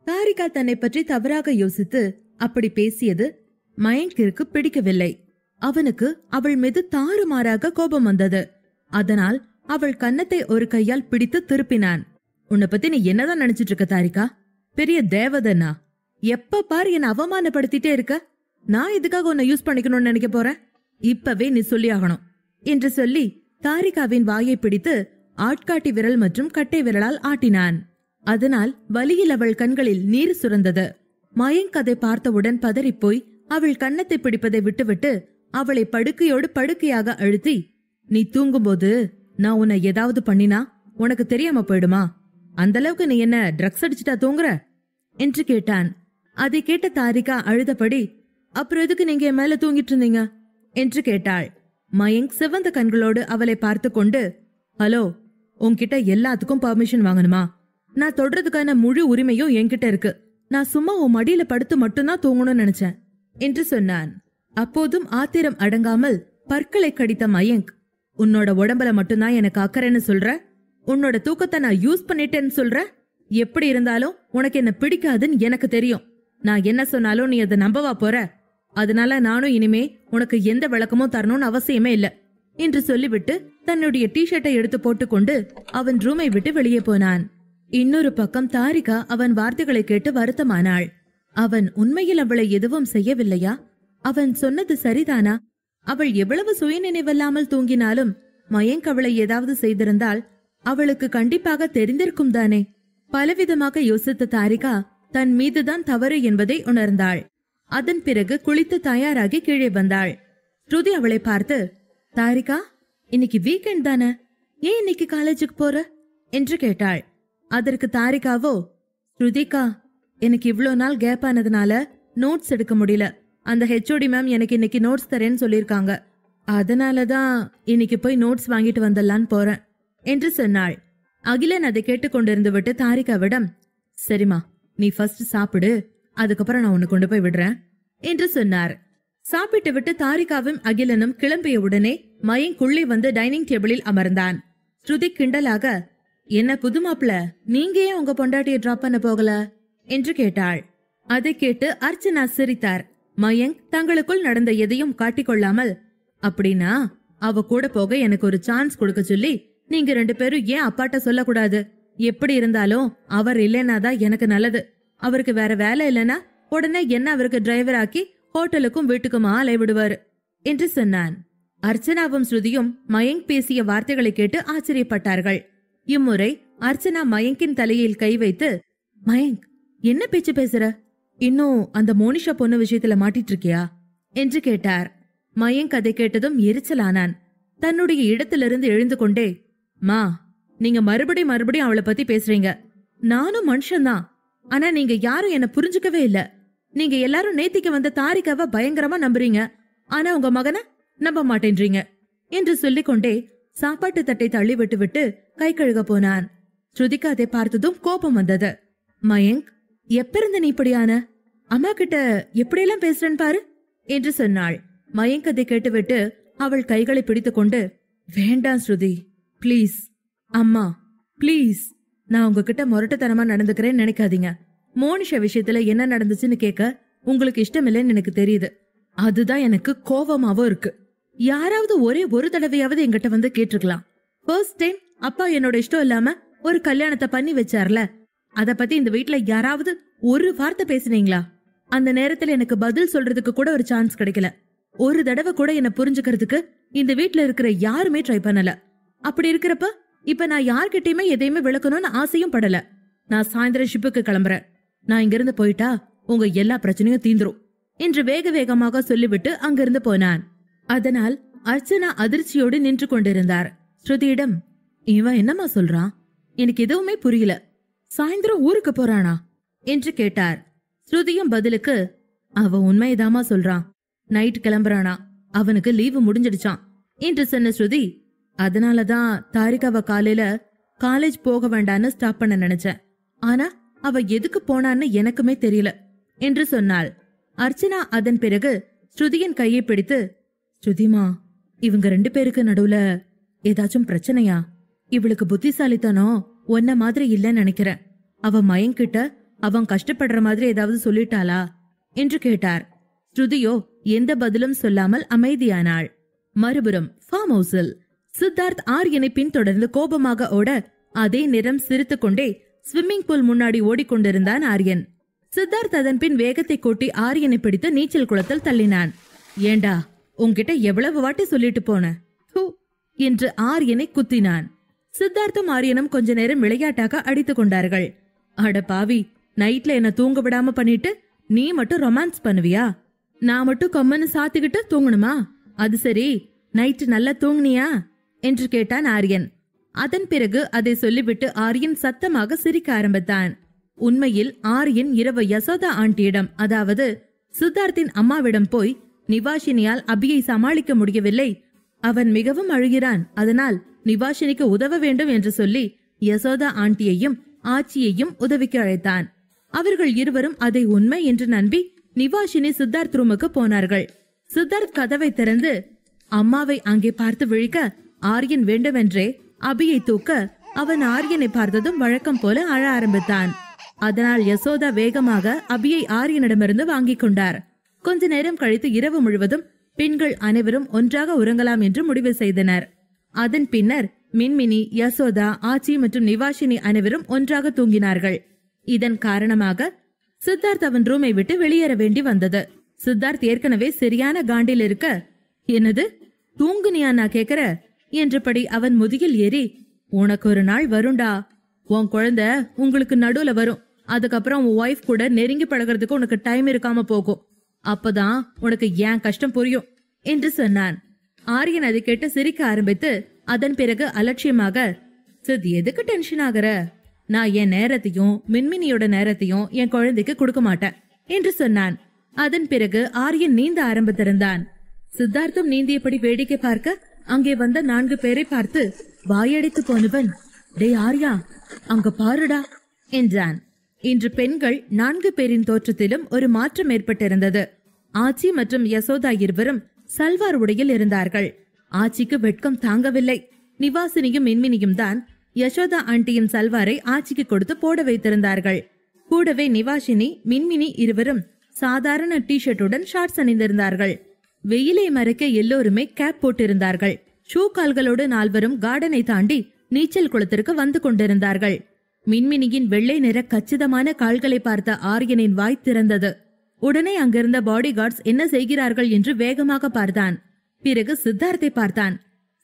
தாரிகா தன்னை பற்றி தவறாக யோசித்து அப்படி பேசியது மயங்கிற்கு பிடிக்கவில்லை. அவனுக்கு அவள் மீது தாறுமாறாக கோபம் வந்தது. அதனால் அவள் கன்னத்தை ஒரு கையால் பிடித்து திருப்பினான். உன்னை பத்தி நீ என்னதான் நினைச்சிட்டு இருக்க தாரிகா? பெரிய தேவதனா? எப்ப பாரு என்ன அவமானப்படுத்திட்டே இருக்க. நான் இதுக்காக உன்னை யூஸ் பண்ணிக்கணும்னு நினைக்க போறேன்? இப்பவே நீ சொல்லி ஆகணும் என்று சொல்லி தாரிகாவின் வாயை பிடித்து ஆட்காட்டி விரல் மற்றும் கட்டை விரலால் ஆட்டினான். அதனால் வலியில் அவள் கண்களில் நீர் சுரந்தது. மயங்க் அதை பார்த்தவுடன் பதறிப்போய் அவள் கன்னத்தை பிடிப்பதை விட்டுவிட்டு அவளை படுக்கையோடு படுக்கையாக அழுத்தி, நீ தூங்கும்போது நான் உன்னை ஏதாவது பண்ணினா உனக்கு தெரியாம போயிடுமா? அந்த அளவுக்கு நீ என்ன ட்ரக்ஸ் அடிச்சுட்டா தூங்குற என்று கேட்டான். அதை கேட்ட தாரிகா அழுதபடி, அப்புறம் எதுக்கு நீங்க என் மேல தூங்கிட்டு இருந்தீங்க என்று கேட்டாள். மயங்க் சிவந்த கண்களோடு அவளை பார்த்து கொண்டு, ஹலோ, உன்கிட்ட எல்லாத்துக்கும் பர்மிஷன் வாங்கணுமா? நான் தொடுறதுக்கான முழு உரிமையும் என்கிட்ட இருக்கு. நான் சும்மா உன் மடியில படுத்து மட்டும்தான் தூங்கணும்னு நினைச்சேன் என்று சொன்னான். அப்போதும் ஆத்திரம் அடங்காமல் பற்களை கடித்த மயங்க், உன்னோட உடம்புல மட்டும்தான் எனக்கு அக்கறைன்னு சொல்ற? உன்னோட தூக்கத்தை நான் யூஸ் பண்ணிட்டேன்னு சொல்ற? எப்படி இருந்தாலும் உனக்கு என்ன பிடிக்காதுன்னு எனக்கு தெரியும். நான் என்ன சொன்னாலும் நீ அதை நம்பவா போற? அதனால நானும் இனிமே உனக்கு எந்த விளக்கமும் தரணும்னு அவசியமே இல்ல என்று சொல்லிவிட்டு தன்னுடைய டிஷர்ட்டை எடுத்து போட்டுக்கொண்டு அவன் ரூமை விட்டு வெளியே போனான். இன்னொரு பக்கம் தாரிகா அவன் வார்த்தைகளை கேட்டு வருத்தமானாள். அவன் உண்மையில் அவளை எதுவும் செய்யவில்லையா? அவன் சொன்னது சரிதானா? அவள் எவ்வளவு சுயநினைவில்லாமல் தூங்கினாலும் மயங்க் அவளை ஏதாவது செய்திருந்தால் அவளுக்கு கண்டிப்பாக தெரிந்திருக்கும் தானே. பலவிதமாக யோசித்த தாரிகா தன் மீதுதான் தவறு என்பதை உணர்ந்தாள். அதன் பிறகு குளித்து தயாராகி கீழே வந்தாள். ஸ்ருதி அவளை பார்த்து, தாரிகா, இன்னைக்கு வீக்கெண்ட் தானே, ஏன் இன்னைக்கு காலேஜுக்கு போற என்று கேட்டாள். அதற்கு தாரிகாவோ, ஸ்ருதிகா, எனக்கு இவ்ளோ நாள் கேப் ஆனதுனால நோட்ஸ் எடுக்க முடியல. அந்த ஹெச்ஓடி மேம் எனக்கு இன்னைக்கு நோட்ஸ் தரேன்னு சொல்லிருக்காங்க. அதனாலதான் இன்னைக்கு போய் நோட்ஸ் வாங்கிட்டு வந்துடலான்னு போறேன் என்று சொன்னாள். அகிலன் அதை கேட்டுக்கொண்டிருந்து விட்டு தாரிகாவிடம், சரிமா, நீ ஃபர்ஸ்ட் சாப்பிடு, அதுக்கப்புறம் நான் உன்னை கொண்டு போய் விடுறேன் என்று சொன்னார். சாப்பிட்டு விட்டு தாரிகாவும் அகிலனும் கிளம்பிய உடனே மயங்க் உள்ளே வந்து டைனிங் டேபிளில் அமர்ந்தான். ஸ்ருதி கிண்டலாக, என்ன புது மாப்பிள, நீங்க ஏன் உங்க பொண்டாட்டியை டிராப் பண்ண போகல என்று கேட்டாள். அதை கேட்டு அர்ச்சனா சிரித்தார். மயங்க் தங்களுக்குள் நடந்த எதையும் காட்டிக்கொள்ளாமல், அப்படின்னா அவ கூட போக எனக்கு ஒரு சான்ஸ் கொடுக்க சொல்லி நீங்க 2 பேரும் ஏன் அப்பாட்ட சொல்லக்கூடாது? எப்படி இருந்தாலும் அவர் இல்லைனாதான் எனக்கு நல்லது. அவருக்கு வேற வேலை இல்லைன்னா உடனே என்ன அவருக்கு டிரைவர் ஆக்கி ஹோட்டலுக்கும் வீட்டுக்குமா அலை விடுவாரு என்று சொன்னான். அர்ச்சனாவும் ஸ்ருதியும் மயங்க் பேசிய வார்த்தைகளை கேட்டு ஆச்சரியப்பட்டார்கள். இம்முறை அர்ச்சனா மயங்கின் தலையில் கை வைத்து, மயங்க், என்ன பேச்சு பேசுற? இன்னும் அந்த மோனிஷா பொண்ணு விஷயத்துல மாட்டிட்டு இருக்கியா என்று கேட்டார். மயங்க் அதை கேட்டதும் எரிச்சலானான். தன்னுடைய இடத்திலிருந்து எழுந்து கொண்டே, மா, நீங்க மறுபடியும் அவளை பத்தி பேசுறீங்க. நானும் மனுஷன்தான், ஆனா நீங்க யாரும் என்ன புரிஞ்சுக்கவே இல்ல. நீங்க எல்லாரும் நேத்திக்கு வந்த தாரிகாவை பயங்கரமா நம்புறீங்க, ஆனா உங்க மகனை நம்ப மாட்டேன்றீங்க என்று சொல்லிக்கொண்டே சாப்பாட்டு தட்டை தள்ளி விட்டு கை கழுக போனான். ஸ்ருதிகா அதை பார்த்ததும் கோபம் வந்தது. மயங்க், எப்பிருந்து நீ இப்படியான? அம்மா கிட்ட எப்படியெல்லாம் பேசுறேன்னு பாரு என்று சொன்னாள். மயங்க் அதை கேட்டுவிட்டு அவள் கைகளை பிடித்துக் கொண்டு, வேண்டாம் ஸ்ருதி, பிளீஸ், அம்மா பிளீஸ், நான் உங்ககிட்ட முரட்டுத்தனமா நடந்துக்கிறேன்னு நினைக்காதீங்க. மோனிஷா விஷயத்துல என்ன நடந்துச்சுன்னு கேட்க உங்களுக்கு இஷ்டம் இல்லைன்னு எனக்கு தெரியுது. அதுதான் எனக்கு கோவமாவும் இருக்கு. யாராவது ஒரே ஒரு தடவையாவது என்கிட்ட வந்து கேட்டிருக்கலாம். ஃபர்ஸ்ட் டைம் அப்பா என்னோட இஷ்டம் இல்லாம ஒரு கல்யாணத்தை பண்ணி வச்சார்ல, அத பத்தி இந்த வீட்டுல யாராவது ஒரு வார்த்தை பேசுனீங்களா? அந்த நேரத்துல எனக்கு பதில் சொல்றதுக்கு கூட ஒரு சான்ஸ் கிடைக்கல. ஒரு தடவை கூட என்ன புரிஞ்சுக்கிறதுக்கு இந்த வீட்டுல இருக்கிற யாருமே ட்ரை பண்ணல. அப்படி இருக்கிறப்ப இப்ப நான் யார்கிட்டயுமே எதையுமே விளக்கணும்னு ஆசையும் படல. நான் சாயந்தரம் ஷிப்புக்கு கிளம்புறேன். நான் இங்கிருந்து போயிட்டா உங்க எல்லா பிரச்சனையும் தீந்துரும் என்று வேக வேகமாக சொல்லிவிட்டு அங்கிருந்து போனான். அதனால் அர்ச்சனா அதிர்ச்சியோடு நின்று கொண்டிருந்தார். ஸ்ருதியிடம், இவன் என்னமா சொல்றான்? எனக்கு எதுவுமே புரியல. சாயந்தரம் ஊருக்கு போறானா என்று கேட்டார். ஸ்ருதியும் பதிலுக்கு, அவ உண்மைதாமா சொல்றான். நைட் கிளம்புறானா, அவனுக்கு லீவு முடிஞ்சிடுச்சான் என்று சொன்ன ஸ்ருதி, அதனாலதான் தாரிகாவ காலையில காலேஜ் போக வேண்டான்னு ஸ்டாப் பண்ண நினைச்சேன். ஆனா அவ எதுக்கு போனான்னு எனக்குமே தெரியல என்று சொன்னாள். அர்ச்சனா அதன் பிறகு ஸ்ருதியின் கையை பிடித்து, ஸ்ருதிமா, இவங்க 2 பேருக்கு நடுவுல ஏதாச்சும் பிரச்சனையா? இவளுக்கு புத்திசாலித்தனம் ஒன்ன மாதிரி இல்லன்னு நினைக்கிறேன். அவ மயங்கிட்ட அவன் கஷ்டப்படுற மாதிரி ஏதாவது சொல்லிட்டாளா என்று கேட்டார். ஸ்ருதியோ எந்த பதிலும் சொல்லாமல் அமைதியானாள். மறுபுறம் ஃபார்ம் ஹவுஸில் சித்தார்த் ஆரியனை பின்தொடர்ந்து கோபமாக ஓட அதே நேரம் சிரித்துக் கொண்டே ஸ்விம்மிங் பூல் முன்னாடி ஓடிக்கொண்டிருந்தான் ஆரியன். சித்தார்த் அதன் பின் வேகத்தை கூட்டி ஆரியனை பிடித்து நீச்சல் குளத்தில் தள்ளினான். ஏண்டா, உன்கிட்ட எவ்வளவு வாட்டி சொல்லிட்டு போன என்று ஆரியனை குத்தினான். சித்தார்த்தும் ஆரியனும் கொஞ்ச நேரம் விளையாட்டாக அடித்துக் கொண்டார்கள். அட பாவி, நைட்ல என்ன தூங்க விடாம பண்ணிட்டு நீ மட்டும் ரொமான்ஸ் பண்ணுவியா? நான் மட்டும் கம்மன்னு சாத்திக்கிட்டு தூங்கணுமா? அது சரி, நைட்டு நல்லா தூங்குனியா என்று கேட்டான் ஆரியன். அதன் பிறகு அதை சொல்லிவிட்டு ஆரியன் சத்தமாக சிரிக்க ஆரம்பித்தான். உண்மையில் ஆரியன் இரவு யசோதா ஆண்டியிடம், அதாவது சித்தார்த்தின் அம்மாவிடம் போய் நிவாஷினியால் அபியை சமாளிக்க முடியவில்லை, அவன் மிகவும் அழுகிறான், அதனால் நிவாஷினிக்கு உதவ வேண்டும் என்று சொல்லி யசோதா ஆண்டியையும் ஆச்சியையும் உதவிக்கு அழைத்தான். அவர்கள் இருவரும் அதை உண்மை என்று நம்பி நிவாஷினி சித்தார்த் ரூமுக்கு போனார்கள். சித்தார்த் கதவை திறந்து அம்மாவை அங்கே பார்த்து விழிக்க ஆரியன் வேண்டுமென்றே அபியை தூக்க அவன் ஆரியனை பார்த்ததும் வழக்கம் போல அழ ஆரம்பித்தான். அதனால் யசோதா வேகமாக அபியை ஆரியனிடமிருந்து வாங்கிக் கொண்டார். கொஞ்ச நேரம் கழித்து இரவு முழுவதும் பெண்கள் அனைவரும் ஒன்றாக உறங்கலாம் என்று முடிவு செய்தனர். அதன் பின்னர் மின்மினி, யசோதா, ஆச்சி மற்றும் நிவாஷினி அனைவரும் ஒன்றாக தூங்கினார்கள். இதன் காரணமாக சித்தார்த் அவன் ரூமை விட்டு வெளியேற வேண்டி வந்தது. சித்தார்த் ஏற்கனவே சரியான காண்டில் இருக்க, என்னது தூங்குனியா நான் கேக்குற என்றபடி அவன் முதுகில் ஏறி, உனக்கு ஒரு நாள் வருண்டா, உன் குழந்தை உங்களுக்கு நடுவுல வரும், அதுக்கப்புறம் உன் ஒய்ஃப் கூட நெருங்கி பழகிறதுக்கு உனக்கு டைம் இருக்காம போகும், அப்பதான் உனக்கு ஏன் கஷ்டம் புரியும் என்று சொன்னான். ஆரியன் அதை கேட்டு சிரிக்க ஆரம்பித்து அதன் பிறகு அலட்சியமாக, சித் எதுக்கு டென்ஷன் ஆகுற, நான் என் நேரத்தையும் மின்மினியோட நேரத்தையும் என் குழந்தைக்கு கொடுக்க மாட்டேன் என்று சொன்னான். அதன் பிறகு ஆரியன் நீந்த ஆரம்பித்திருந்தான். சித்தார்த்தும் நீந்தியபடி வேடிக்கை பார்க்க அங்கே வந்த 4 பேரை பார்த்து வாயடித்து போனவன், டே ஆர்யா, அங்க பாருடா என்றான். இன்று பெண்கள் 4 பேரின் தோற்றத்திலும் ஒரு மாற்றம் ஏற்பட்டிருந்தது. ஆச்சி மற்றும் யசோதா இருவரும் சல்வார் உடையில் இருந்தார்கள். ஆச்சிக்கு வெட்கம் தாங்கவில்லை. நிவாசினியும் மின்மினியும் தான் யசோதா ஆண்டியின் சல்வாரை ஆச்சிக்கு கொடுத்து போட வைத்திருந்தார்கள். கூடவே நிவாஷினி, மின்மினி இருவரும் சாதாரண டி ஷர்ட்டுடன் ஷார்ட்ஸ் அணிந்திருந்தார்கள். வெயிலை மறைக்க எல்லோருமே கேப் போட்டிருந்தார்கள். ஷூ கால்களோடு 4வரும் கார்டனை தாண்டி நீச்சல் குளத்திற்கு வந்து கொண்டிருந்தார்கள். மின்மினியின் வெள்ளை நிற கச்சிதமான கால்களை பார்த்த ஆரியனின் வாய் திறந்தது. உடனே அங்கிருந்த பாடி கார்ட்ஸ் என்ன செய்கிறார்கள் என்று வேகமாக பார்த்தான். பிறகு சித்தார்த்தை பார்த்தான்.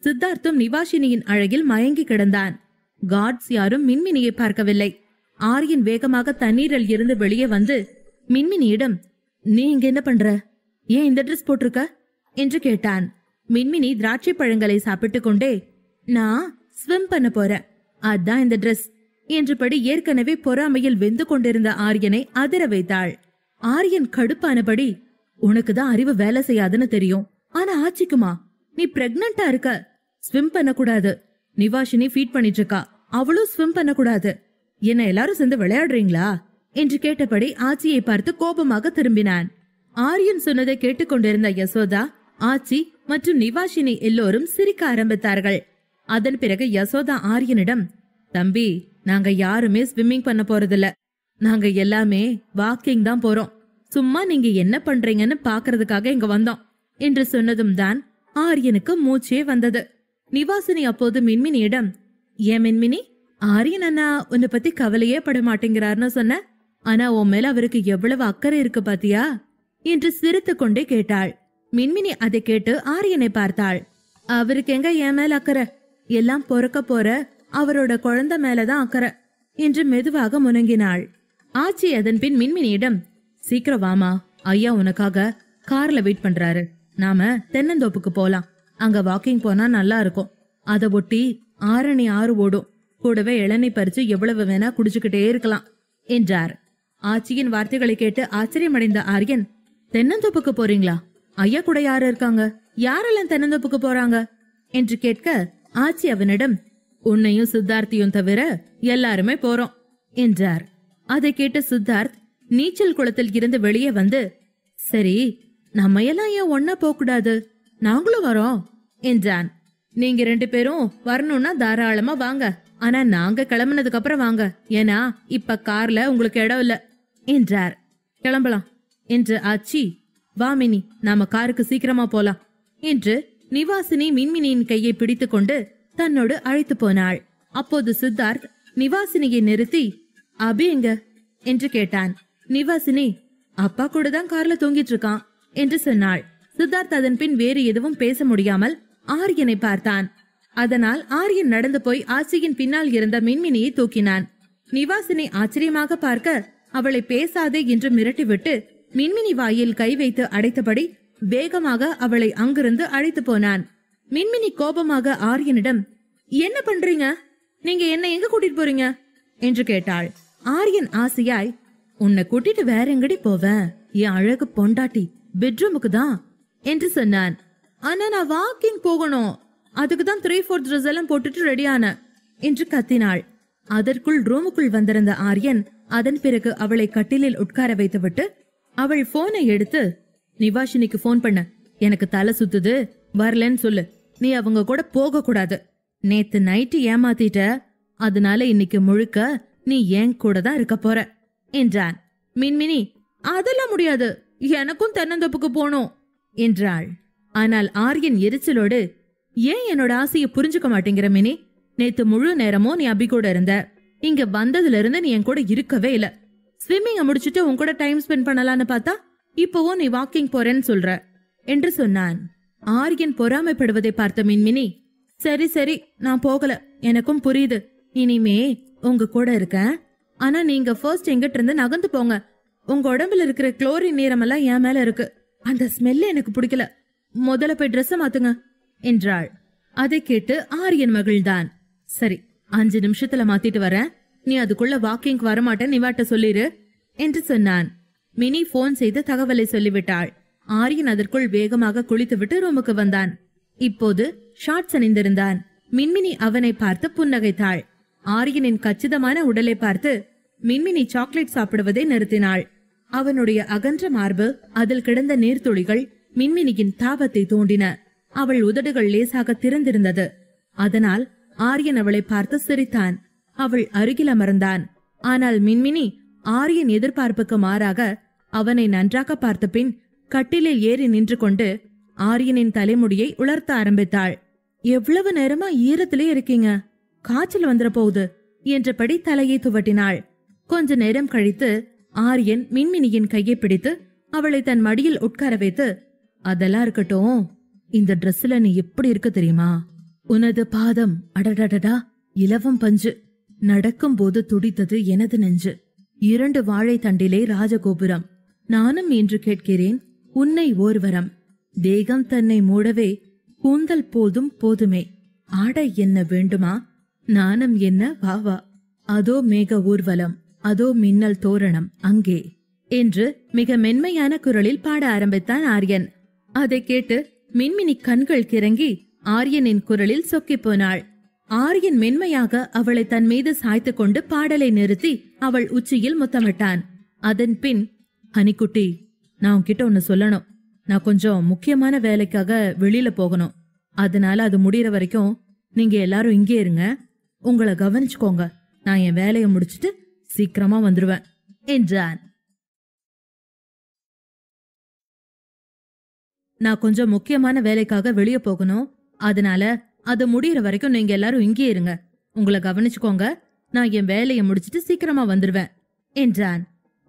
சித்தார்த்தும் நிவாஷினியின் அழகில் மயங்கி கிடந்தான். கார்ட்ஸ் யாரும் மின்மினியை பார்க்கவில்லை. ஆரியன் வேகமாக தண்ணீரில் இருந்து வெளியே வந்து மின்மினியிடம், நீ இங்க என்ன பண்ற, ஏன் இந்த ட்ரெஸ் போட்டிருக்க என்று கேட்டான். மின்மினி திராட்சை பழங்களை சாப்பிட்டு கொண்டே, நான் ஸ்விம் பண்ண போறேன், அதான் இந்த ட்ரெஸ் என்றபடி ஏற்கனவே பொறாமையில் வெந்து கொண்டிருந்த ஆரியனை அதிர வைத்தாள். ஆரியன் கடுப்பானபடி, உனக்குதான் அறிவு வேலை செய்யாதுன்னு தெரியும், ஆனா ஆச்சிக்குமா, நீ பிரெக்னண்டா இருக்க, ஸ்விம் பண்ண கூடாது, நிவாஷினி ஃபீட் பண்ணிட்டு இருக்கா, அவளும் ஸ்விம் பண்ண கூடாது, என்ன எல்லாரும் சேர்ந்து விளையாடுறீங்களா என்று கேட்டபடி ஆச்சியை பார்த்து கோபமாக திரும்பினான். ஆரியன் சொன்னதை கேட்டுக்கொண்டிருந்த யசோதா, ஆச்சி மற்றும் நிவாஷினி எல்லோரும் சிரிக்க ஆரம்பித்தார்கள். அதன் பிறகு யசோதா ஆரியனிடம், தம்பி, நாங்க யாருமே ஸ்விம்மிங் பண்ண போறதில்ல, நாங்க எல்லாமே வாக்கிங் தான் போறோம், சும்மா நீங்க என்ன பண்றீங்கன்னு பாக்குறதுக்காக இங்க வந்தோம் என்று சொன்னதும் தான் ஆரியனுக்கு மூச்சே வந்தது. நிவாசினி அப்போது மின்மினியிடம், ஏன் மின்மினி, ஆரியன் அண்ணா உன்னை பத்தி கவலையே பட மாட்டேங்கிறார்னு சொன்ன, ஆனா உன் மேல அவருக்கு எவ்வளவு அக்கறை இருக்கு பாத்தியா என்று சிரித்து கொண்டே கேட்டாள். மின்மினி அதை கேட்டு ஆரியனை பார்த்தாள். அவருக்கு எங்க என் மேல அக்கறை, எல்லாம் பொறுக்க போற அவரோட குழந்தை மேலதான் அக்கறை என்று மெதுவாக முனங்கினாள். ஆச்சி அதன் பின் மின்மினியிடம், சீக்கிரம் வாமா, ஐயா உனக்காக கார்ல வெயிட் பண்றாரு, நாம தென்னந்தோப்புக்கு போலாம், அங்க வாக்கிங் போனா நல்லா இருக்கும், அதை ஒட்டி ஆரணி ஆறு ஓடும், கூடவே இளநீ பறிச்சு எவ்வளவு வேணா குடிச்சுக்கிட்டே இருக்கலாம் என்றார். ஆச்சியின் வார்த்தைகளை கேட்டு ஆச்சரியமடைந்த ஆரியன், தென்னந்தோப்புக்கு போறீங்களா, ஐயா கூட யாரு இருக்காங்க, யாரெல்லாம் தென்னந்தோப்புக்கு போறாங்க என்று கேட்க ஆச்சி அவனிடம், உன்னையும் சித்தார்த்தியும் தவிர எல்லாருமே போறோம் என்றார். அதை கேட்டு சித்தார்த் நீச்சல் குளத்தில் இருந்து வெளியே வந்து, சரி நம்ம எல்லாம் ஏன் ஒன்னா போக கூடாது, நாங்களும் வரோம் என்றான். நீங்க 2 பேரும் வரணும்னா தாராளமா வாங்க, ஆனா நாங்க கிளம்புனதுக்கு அப்புறம் வாங்க, ஏன்னா இப்ப கார்ல உங்களுக்கு இடம் இல்ல என்றார். கிளம்பலாம் என்று ஆச்சி, வா மினி, நாம காருக்கு சீக்கிரமா போலாம் என்று நிவாசினி மின்மினியின் கையை பிடித்துக்கொண்டு தன்னோடு அழைத்து போனாள். அப்போது சித்தார்த் நிவாசினியை நிறுத்தி, அபி எங்க என்று கேட்டான். நிவாசினி, அப்பா கூட தான் கார்ல தூங்கிட்டு இருக்கான் என்று சொன்னாள். சித்தார்த் அதன் பின் வேறு எதுவும் பேச முடியாமல் ஆரியனை பார்த்தான். அதனால் ஆரியன் நடந்து போய் ஆச்சியின் பின்னால் இருந்த மின்மினியை தூக்கினான். நிவாசினி ஆச்சரியமாக பார்க்க அவளை பேசாதே என்று மிரட்டிவிட்டு மின்மினி வாயில் கை வைத்து அடைத்தபடி வேகமாக அவளை அங்கிருந்து அழைத்து போனான். மின்மினி கோபமாக ஆரியனிடம், என்ன பண்றீங்க, நீங்க என்ன எங்க கூட்டிட்டு போறீங்க என்று கேட்டாள். ஆரியன் ஆசையாய், உன்னை கூட்டிட்டு வேற எங்கடி போவேன், என் அழகு பொண்டாட்டி, பெட்ரூமுக்கு தான் என்று சொன்னான். ஆனா நான் வாக்கிங் போகணும், அதுக்குதான் 3/4 ட்ரெஸ் எல்லாம் போட்டுட்டு ரெடியான என்று கத்தினாள். அதற்குள் ரூமுக்குள் வந்திருந்த ஆரியன் அதன் பிறகு அவளை கட்டிலில் உட்கார வைத்துவிட்டு அவள் போனை எடுத்து, நிவாஷினிக்கு போன் பண்ண, எனக்கு தலை சுத்துது, வரலன்னு சொல்லு, நீ அவங்க கூட போக கூடாது, நேத்து நைட்டு ஏமாத்திட்ட, அதனால இன்னைக்கு முழுக்க நீ என் கூட தான் இருக்க போற என்றான். மின்மினி, அதெல்லாம் முடியாது, எனக்கும் தென்னந்தோப்புக்கு போனோம் என்றாள். ஆனால் ஆரியன் எரிச்சலோடு, ஏன் என்னோட ஆசையை புரிஞ்சுக்க மாட்டேங்கிற மினி, நேத்து முழு நேரமும் நீ அபி கூட இருந்த, இங்க வந்ததுல இருந்து நீ என் கூட இருக்கவே இல்ல, ஸ்விம்மிங்க முடிச்சுட்டு உன் கூட டைம் ஸ்பெண்ட் பண்ணலான்னு பார்த்தா இப்பவும் நீ வாக்கிங் போறேன்னு சொல்ற என்று சொன்னான். ஆரியன் பொறாமைப்படுவதை பார்த்த மின்மினி, சரி சரி நான் போகல, எனக்கும் புரியுது, இனிமே உங்க கூட இருக்கேன், ஆனா நீங்க ஃபர்ஸ்ட் எங்கிட்ட இருந்து நகர்ந்து போங்க, உங்க உடம்புல இருக்கிற குளோரின் நீரமெல்லாம் என் மேல இருக்கு, அந்த ஸ்மெல்ல எனக்கு பிடிக்கல, முதல்ல போய் ட்ரெஸ் மாத்துங்க என்றாள். அதை கேட்டு ஆரியன் மகிழ்ந்தான். சரி, 5 நிமிஷத்துல மாத்திட்டு வரேன், நீ அதுக்குள்ள வாக்கிங் வரமாட்டேன் நிவாட்ட சொல்லிரு என்று சொன்னான். மினி போன் செய்து தகவலை சொல்லிவிட்டாள். ஆரியன் அதற்குள் வேகமாக குளித்துவிட்டு ரூமுக்கு வந்தான். இப்போது ஷார்ட்ஸ் அணிந்திருந்தான். மின்மினி அவனை பார்த்து புன்னகைத்தாள். ஆரியனின் கச்சிதமான உடலை பார்த்து மின்மினி சாக்லேட் சாப்பிடுவதை நிறுத்தினாள். அவனுடைய அகன்ற மார்பு, அதில் கிடந்த நீர்த்துளிகள் மின்மினியின் தாபத்தை தூண்டின. அவள் உதடுகள் லேசாக திறந்திருந்தது. அதனால் ஆரியன் அவளை பார்த்து சிரித்தான். அவள் அருகில் அமர்ந்தான். ஆனால் மின்மினி ஆரியன் எதிர்பார்ப்புக்கு மாறாக அவனை நன்றாக பார்த்த பின் கட்டிலில் ஏறி நின்று கொண்டு ஆரியனின் தலைமுடியை உலர்த்த ஆரம்பித்தாள். எவ்வளவு நேரமா ஈரத்திலே இருக்கீங்க, காய்ச்சல் வந்துட போகுது என்றபடி தலையை துவட்டினாள். கொஞ்ச நேரம் கழித்து ஆரியன் மின்மினியின் கையை பிடித்து அவளை தன் மடியில் உட்கார வைத்து, அதெல்லாம் இருக்கட்டும், இந்த ட்ரெஸ்ல நீ எப்படி இருக்க தெரியுமா, உனது பாதம் அடடடடா இலவம் பஞ்சு, நடக்கும் போது துடித்தது எனது நெஞ்சு, 2 வாழை தண்டிலே ராஜகோபுரம், நானும் என்று கேட்கிறேன் உன்னை ஓர்வரம், தேகம் தன்னை மூடவே கூந்தல் போதும் போதுமே, ஆடை என்ன வேண்டுமா, நாணம் என்ன வாவா, அதோ மேக ஊர்வலம், அதோ மின்னல் தோரணம் அங்கே என்று மிக மென்மையான குரலில் பாட ஆரம்பித்தான் ஆரியன். அதை கேட்டு மின்மினி கண்கள் கிறங்கி ஆரியனின் குரலில் சொக்கி போனாள். ஆரியன் மென்மையாக அவளை தன் மீது சாய்த்து கொண்டு பாடலை நிறுத்தி அவள் உச்சியில் முத்தமிட்டான். அதன் பின், ஹனிக்குட்டி, நான் உன்கிட்ட ஒன்னு சொல்லணும், நான் கொஞ்சம் முக்கியமான வேலைக்காக வெளியில போகணும், அதனால அது முடியற வரைக்கும் நீங்க எல்லாரும் இங்கே இருங்க, உங்களை கவனிச்சுக்கோங்க, நான் என் வேலையை முடிச்சிட்டு சீக்கிரமா வந்துருவேன் என்றான். நான் கொஞ்சம் முக்கியமான வேலைக்காக வெளியே போகணும், அதனால அது முடியற வரைக்கும் நீங்க எல்லாரும் இங்கே இருங்க, உங்களை கவனிச்சுக்கோங்க, நான் என் வேலையை முடிச்சிட்டு சீக்கிரமா வந்துருவேன் என்றான்.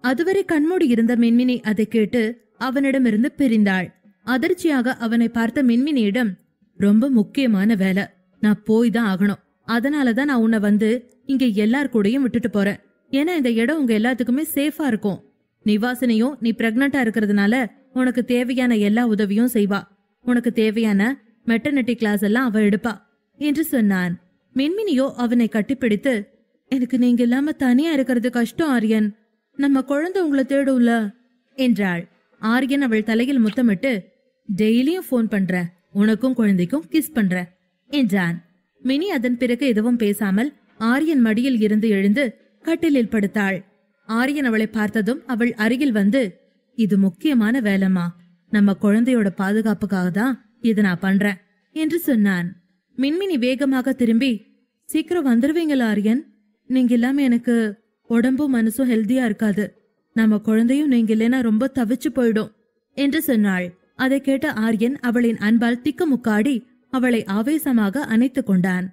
அதுவரை கண்மூடி இருந்த மின்மினி அதை கேட்டு அவனிடமிருந்து பிரிந்தாள். அதிர்ச்சியாக அவனை பார்த்த மின்மினியிடம், ரொம்ப முக்கியமான வேலை, நான் போய் தான் ஆகணும், அதனாலதான் நான் உன்னை வந்து இங்க எல்லார் கூடயும் விட்டுட்டு போறேன், ஏன்னா இந்த இடம் உங்க எல்லாத்துக்குமே சேஃபா இருக்கும், நிவாசனையும் நீ பிரெக்னண்டா இருக்கிறதுனால உனக்கு தேவையான எல்லா உதவியும் செய்வா, உனக்கு தேவையான மெட்டர்னிட்டி கிளாஸ் எல்லாம் அவ எடுப்பா என்று சொன்னான். மின்மினியோ அவனை கட்டிப்பிடித்து, எனக்கு நீங்க இல்லாம தனியா இருக்கிறது கஷ்டம் ஆரியன், நம்ம குழந்தை உங்களை தேடும்ல என்றாள். ஆரியன் அவள் தலையில் முத்தமிட்டு, டெய்லியும் போன் பண்ற, உனக்கும் குழந்தைக்கும் கிஸ் பண்ற என்றான். மினி அதன் பிறகு எதுவும் பேசாமல் ஆரியன் மடியில் இருந்து எழுந்து கட்டிலில் படுத்தாள். ஆரியன் அவளை பார்த்ததும் அவள் அருகில் வந்து, இது முக்கியமான வேலைமா, நம்ம குழந்தையோட பாதுகாப்புக்காக தான் இதை நான் பண்றேன் என்று சொன்னான். மின்மினி வேகமாக திரும்பி, சீக்கிரம் வந்துருவீங்களா ஆரியன், நீங்க இல்லாம எனக்கு உடம்பும் மனசும் ஹெல்தியா இருக்காது, நம்ம குழந்தையும் நீங்க இல்லைன்னா ரொம்ப தவிச்சு போயிடும் என்று சொன்னாள். அதை கேட்ட ஆரியன் அவளின் அன்பால் திக்குமுக்காடி அவளை ஆவேசமாக அணைத்துக் கொண்டான்.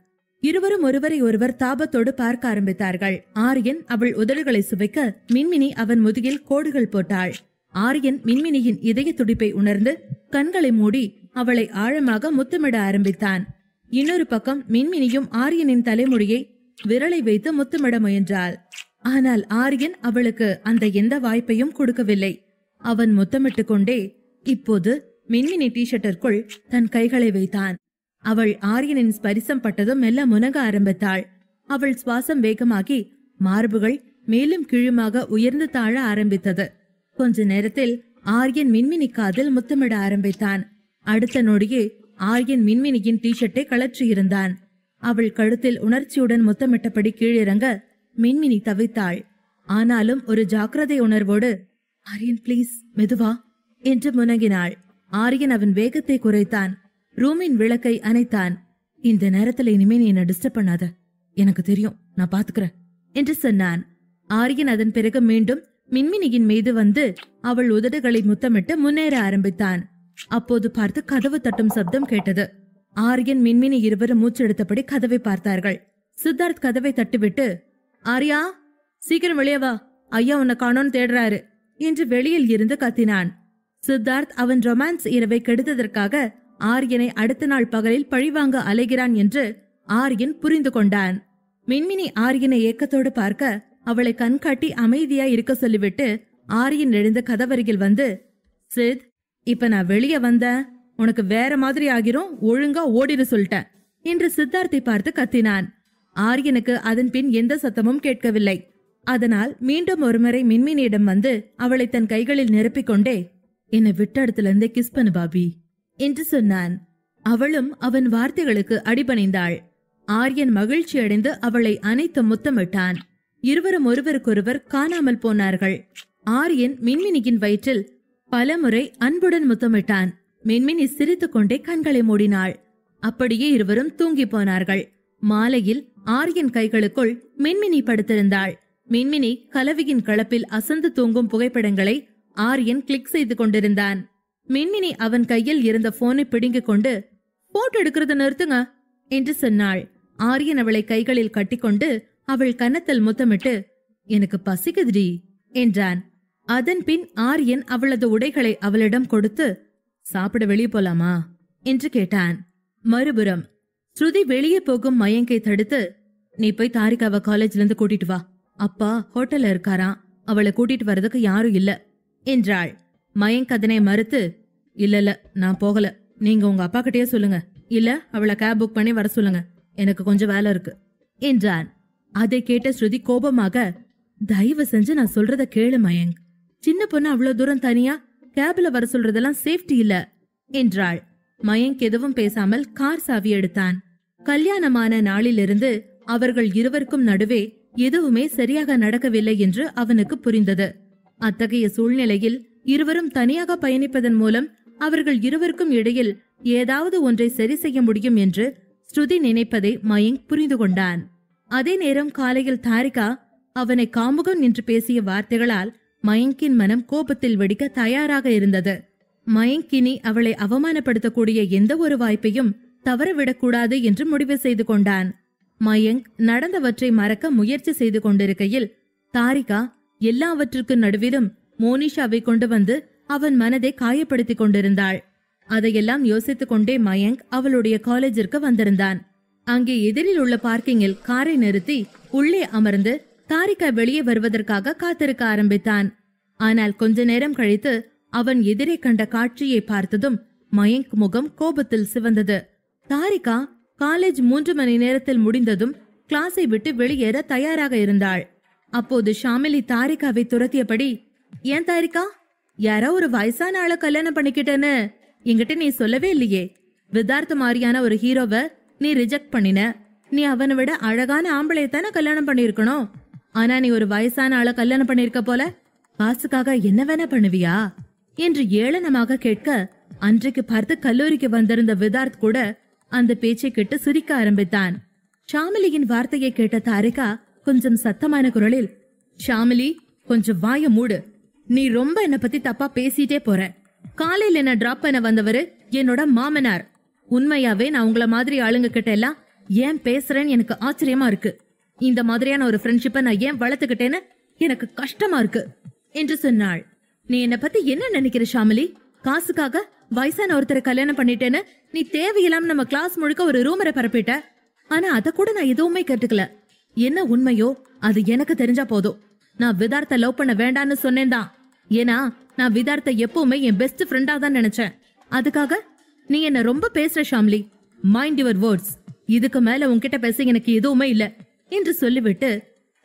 இருவரும் ஒருவரை ஒருவர் தாபத்தோடு பார்க்க ஆரம்பித்தார்கள். ஆரியன் அவள் உதடுகளை சுவைக்க மின்மினி அவன் முதுகில் கோடுகள் போட்டாள். ஆரியன் மின்மினியின் இதய துடிப்பை உணர்ந்து கண்களை மூடி அவளை ஆழமாக முத்தமிட ஆரம்பித்தான். இன்னொரு பக்கம் மின்மினியும் ஆரியனின் தலைமுடியை விரலை வைத்து முத்தமிட முயன்றாள். ஆனால் ஆரியன் அவளுக்கு அந்த எந்த வாய்ப்பையும் கொடுக்கவில்லை. அவன் முத்தமிட்டுக் கொண்டே இப்போது மின்மினி டிஷர்ட்டிற்குள் தன் கைகளை வைத்தான். அவள் ஆரியனின் ஸ்பரிசம் பட்டதும் மெல்ல முனக ஆரம்பித்தாள். அவள் சுவாசம் வேகமாகி மார்புகள் மேலும் கீழுமாக உயர்ந்து தாழ ஆரம்பித்தது. கொஞ்ச நேரத்தில் ஆரியன் மின்மினி காதில் முத்தமிட ஆரம்பித்தான். அடுத்த நொடியே ஆரியன் மின்மினியின் டிஷர்ட்டை கழற்றியிருந்தான். அவள் கழுத்தில் உணர்ச்சியுடன் முத்தமிட்டபடி கீழிறங்க மின்மினி தவித்தாள். ஆனாலும் ஒரு ஜாக்கிரதை உணர்வோடு ஆரியன் பிளீஸ் மெதுவா என்று முனகினாள். ஆரியன் அவன் வேகத்தை குறைத்தான். ரூமின் விளக்கை அணைத்தான். இந்த நேரத்துல இனிமே நீ என்ன டிஸ்டர்ப் பண்ணாத, எனக்கு தெரியும், நான் பாத்துக்கிறேன் என்று சொன்னான். ஆரியன் அதன் பிறகு மீண்டும் மின்மினியின் மீது வந்து அவள் உதடுகளை முத்தமிட்டு முன்னேற ஆரம்பித்தான். அப்போது பார்த்து கதவு தட்டும் சப்தம் கேட்டது. ஆரியன் மின்மினி இருவரும் மூச்செடுத்தபடி கதவை பார்த்தார்கள். சித்தார்த் கதவை தட்டிவிட்டு, ஆரியா சீக்கிரம் வெளியே வா, ஐயா உன்னை காணோன்னு தேடுறாரு என்று வெளியில் இருந்து கத்தினான். சித்தார்த் அவன் ரொமான்ஸ் இரவை கெடுத்ததற்காக ஆரியனை அடுத்த நாள் பகலில் பழிவாங்க அலைகிறான் என்று ஆரியன் புரிந்து கொண்டான். மின்மினி ஆரியனை ஏக்கத்தோடு பார்க்க அவளை கண்காட்டி அமைதியா இருக்க சொல்லிவிட்டு ஆரியன் எழுந்த கதவருகில் வந்து, சித், இப்ப நான் வெளியே வந்தேன், உனக்கு வேற மாதிரி ஆகிரும், ஒழுங்கா ஓடிடு சொல்லிட்டேன் என்று சித்தார்த்தை பார்த்து கத்தினான். ஆரியனுக்கு அதன் பின் எந்த சத்தமும் கேட்கவில்லை. அதனால் மீண்டும் ஒருமுறை மின்மினியிடம் வந்து அவளை தன் கைகளில் நிரப்பிக்கொண்டே, என்னை விட்ட இடத்துல இருந்தே கிஸ் பண்ணு பாபி என்று சொன்னான். அவளும் அவன் வார்த்தைகளுக்கு அடிபணிந்தாள். ஆரியன் மகிழ்ச்சி அடைந்து அவளை அணைத்து முத்தமிட்டான். இருவரும் ஒருவருக்கொருவர் காணாமல் போனார்கள். ஆரியன் மின்மினியின் வயிற்றில் பலமுறை அன்புடன் முத்தமிட்டான். மின்மினி சிரித்துக் கொண்டே கண்களை மூடினாள். அப்படியே இருவரும் தூங்கி போனார்கள். மாலையில் ஆரியன் கைகளுக்குள் மின்மினி படுத்திருந்தாள். மின்மினி கலவியின் கலப்பில் அசந்து தூங்கும் புகைப்படங்களை ஆரியன் கிளிக் செய்து கொண்டிருந்தான். மின்மினி அவன் கையில் இருந்த போனை பிடுங்கிக் கொண்டு, போட்டோ எடுக்கிறத நிறுத்துங்க என்று சொன்னாள். ஆரியன் அவளை கைகளில் கட்டிக்கொண்டு அவள் கன்னத்தில் முத்தமிட்டு, எனக்கு பசிக்குதுடி என்றான். அதன் பின் ஆரியன் அவளது உடைகளை அவளிடம் கொடுத்து, சாப்பிட வெளியே போலாமா என்று கேட்டான். மறுபுறம் ஸ்ருதி வெளியே போகும் மயங்கை தடுத்து, நீ போய் தாரிகாவை காலேஜ்ல இருந்து கூட்டிட்டு வா, அப்பா ஹோட்டல்ல இருக்காராம், அவளை கூட்டிட்டு வர்றதுக்கு யாரும் இல்ல என்றாள். மயங்க் அதனை மறுத்து, இல்ல நான் போகல, நீங்க உங்க அப்பா கிட்டயே சொல்லுங்க, இல்ல அவளை கேப் புக் பண்ணி வர சொல்லுங்க, எனக்கு கொஞ்சம் வேலை இருக்கு என்றான். அதை கேட்ட ஸ்ருதி கோபமாக, தயவு செஞ்சு நான் சொல்றத கேளு மயங்க், சின்ன பொண்ணு அவ்வளவு தூரம் தனியா கேப்ல வர சொல்றதெல்லாம் சேஃப்டி இல்ல என்றாள். மயங்க் எதுவும் பேசாமல் கார் சாவி எடுத்தான். கல்யாணமான நாளிலிருந்து அவர்கள் இருவருக்கும் நடுவே எதுவுமே சரியாக நடக்கவில்லை என்று அவனுக்கு புரிந்தது. அத்தகைய சூழ்நிலையில் இருவரும் தனியாக பயணிப்பதன் மூலம் அவர்கள் இருவருக்கும் இடையில் ஏதாவது ஒன்றை சரி செய்ய முடியும் என்று ஸ்ருதி நினைப்பதை மயங்க் புரிந்து கொண்டான். அதே நேரம் காலையில் தாரிகா அவனை காமுகன் என்று பேசிய வார்த்தைகளால் மயங்கின் மனம் கோபத்தில் வெடிக்க தயாராக இருந்தது. மயங்கினி அவளை அவமானப்படுத்தக்கூடிய எந்த ஒரு வாய்ப்பையும் தவறவிடக்கூடாது என்று முடிவு செய்து கொண்டான். மயங்க் நடந்தவற்றை மறக்க முயற்சி செய்து கொண்டிருக்கையில் தாரிகா எல்லாவற்றுக்கு நடுவிலும் மோனிஷாவை கொண்டு வந்து அவன் மனதை காயப்படுத்திக் கொண்டிருந்தாள். அதையெல்லாம் யோசித்துக் கொண்டே மயங்க் அவளுடைய காலேஜிற்கு வந்திருந்தான். அங்கே எதிரில் உள்ள பார்க்கிங்கில் காரை நிறுத்தி உள்ளே அமர்ந்து தாரிகா வெளியே வருவதற்காக காத்திருக்க ஆரம்பித்தான். ஆனால் கொஞ்ச நேரம் கழித்து அவன் எதிரே கண்ட காட்சியை பார்த்ததும் மயங்க் முகம் கோபத்தில் சிவந்தது. தாரிகா காலேஜ் 3 மணி நேரத்தில் முடிந்ததும் கிளாஸை விட்டு வெளியேற தயாராக இருந்தாள். அப்போது ஷாமிலி தாரிகாவை துரத்தியபடி, ஏன் தாரிகா, யாரோ ஒரு வயசான ஆளை கல்யாணம் பண்ணிக்கிட்டேன்னு என்கிட்ட நீ சொல்லவே இல்லையே. விதார்த்த மாதிரியான ஒரு ஹீரோவை நீ ரிஜெக்ட் பண்ணின. நீ அவனை விட அழகான ஆம்பளையத்தானே கல்யாணம் பண்ணிருக்கணும். ஆனா நீ ஒரு வயசான ஆளை கல்யாணம் பண்ணிருக்க போல. காசுக்காக என்ன வேணா பண்ணுவியா என்று ஏளனமாக கேட்க, அன்றைக்கு பார்த்து கல்லூரிக்கு வந்திருந்த விதார்த் கூட அந்த பேச்சை கேட்டு சிரிக்க ஆரம்பித்தான். ஷாமிலியின் வார்த்தையை கேட்ட தாரிகா கொஞ்சம் சத்தமான குரலில், ஷாமிலி, கொஞ்சம் வாய மூடு. நீ ரொம்ப என்ன பத்தி தப்பா பேசிட்டே போற. காலையில என்ன டிராப் பண்ண வந்தவரு என்னோட மாமனார். உண்மையாவே நான் உங்கள மாதிரி ஆளுங்க கிட்ட எல்லாம் ஏன் பேசுறேன்னு எனக்கு ஆச்சரியமா இருக்கு. இந்த மாதிரியான ஒரு ஃப்ரெண்ட்ஷிப்பை நான் ஏன் வளர்த்துக்கிட்டேன்னு எனக்கு கஷ்டமா இருக்கு என்று சொன்னாள். நீ என்ன பத்தி என்ன நினைக்கிற ஷாமிலி? காசுக்காக வயசான ஒருத்தரை கல்யாணம் பண்ணிட்டேன்னு நீ தேவையில்லாம நம்ம கிளாஸ் முழுக்க ஒரு ரூமரை பரப்பிட்ட. ஆனா அத கூட நான் எதுவுமே கேட்டுக்கல. என்ன உண்மையோ அது எனக்கு தெரிஞ்சா போதும். நான் விதார்த்த லவ் பண்ண வேண்டான்னு சொன்னேன் தான். ஏன்னா நான் விதார்த்த எப்பவுமே என் பெஸ்ட் ஃப்ரெண்டா தான் நினைச்சேன். அதுக்காக நீ என்ன ரொம்ப பேசுற ஷாம்லி. Mind your words. இதுக்கு மேல உன்கிட்ட பேச எனக்கு எதுவுமே இல்ல என்று சொல்லிவிட்டு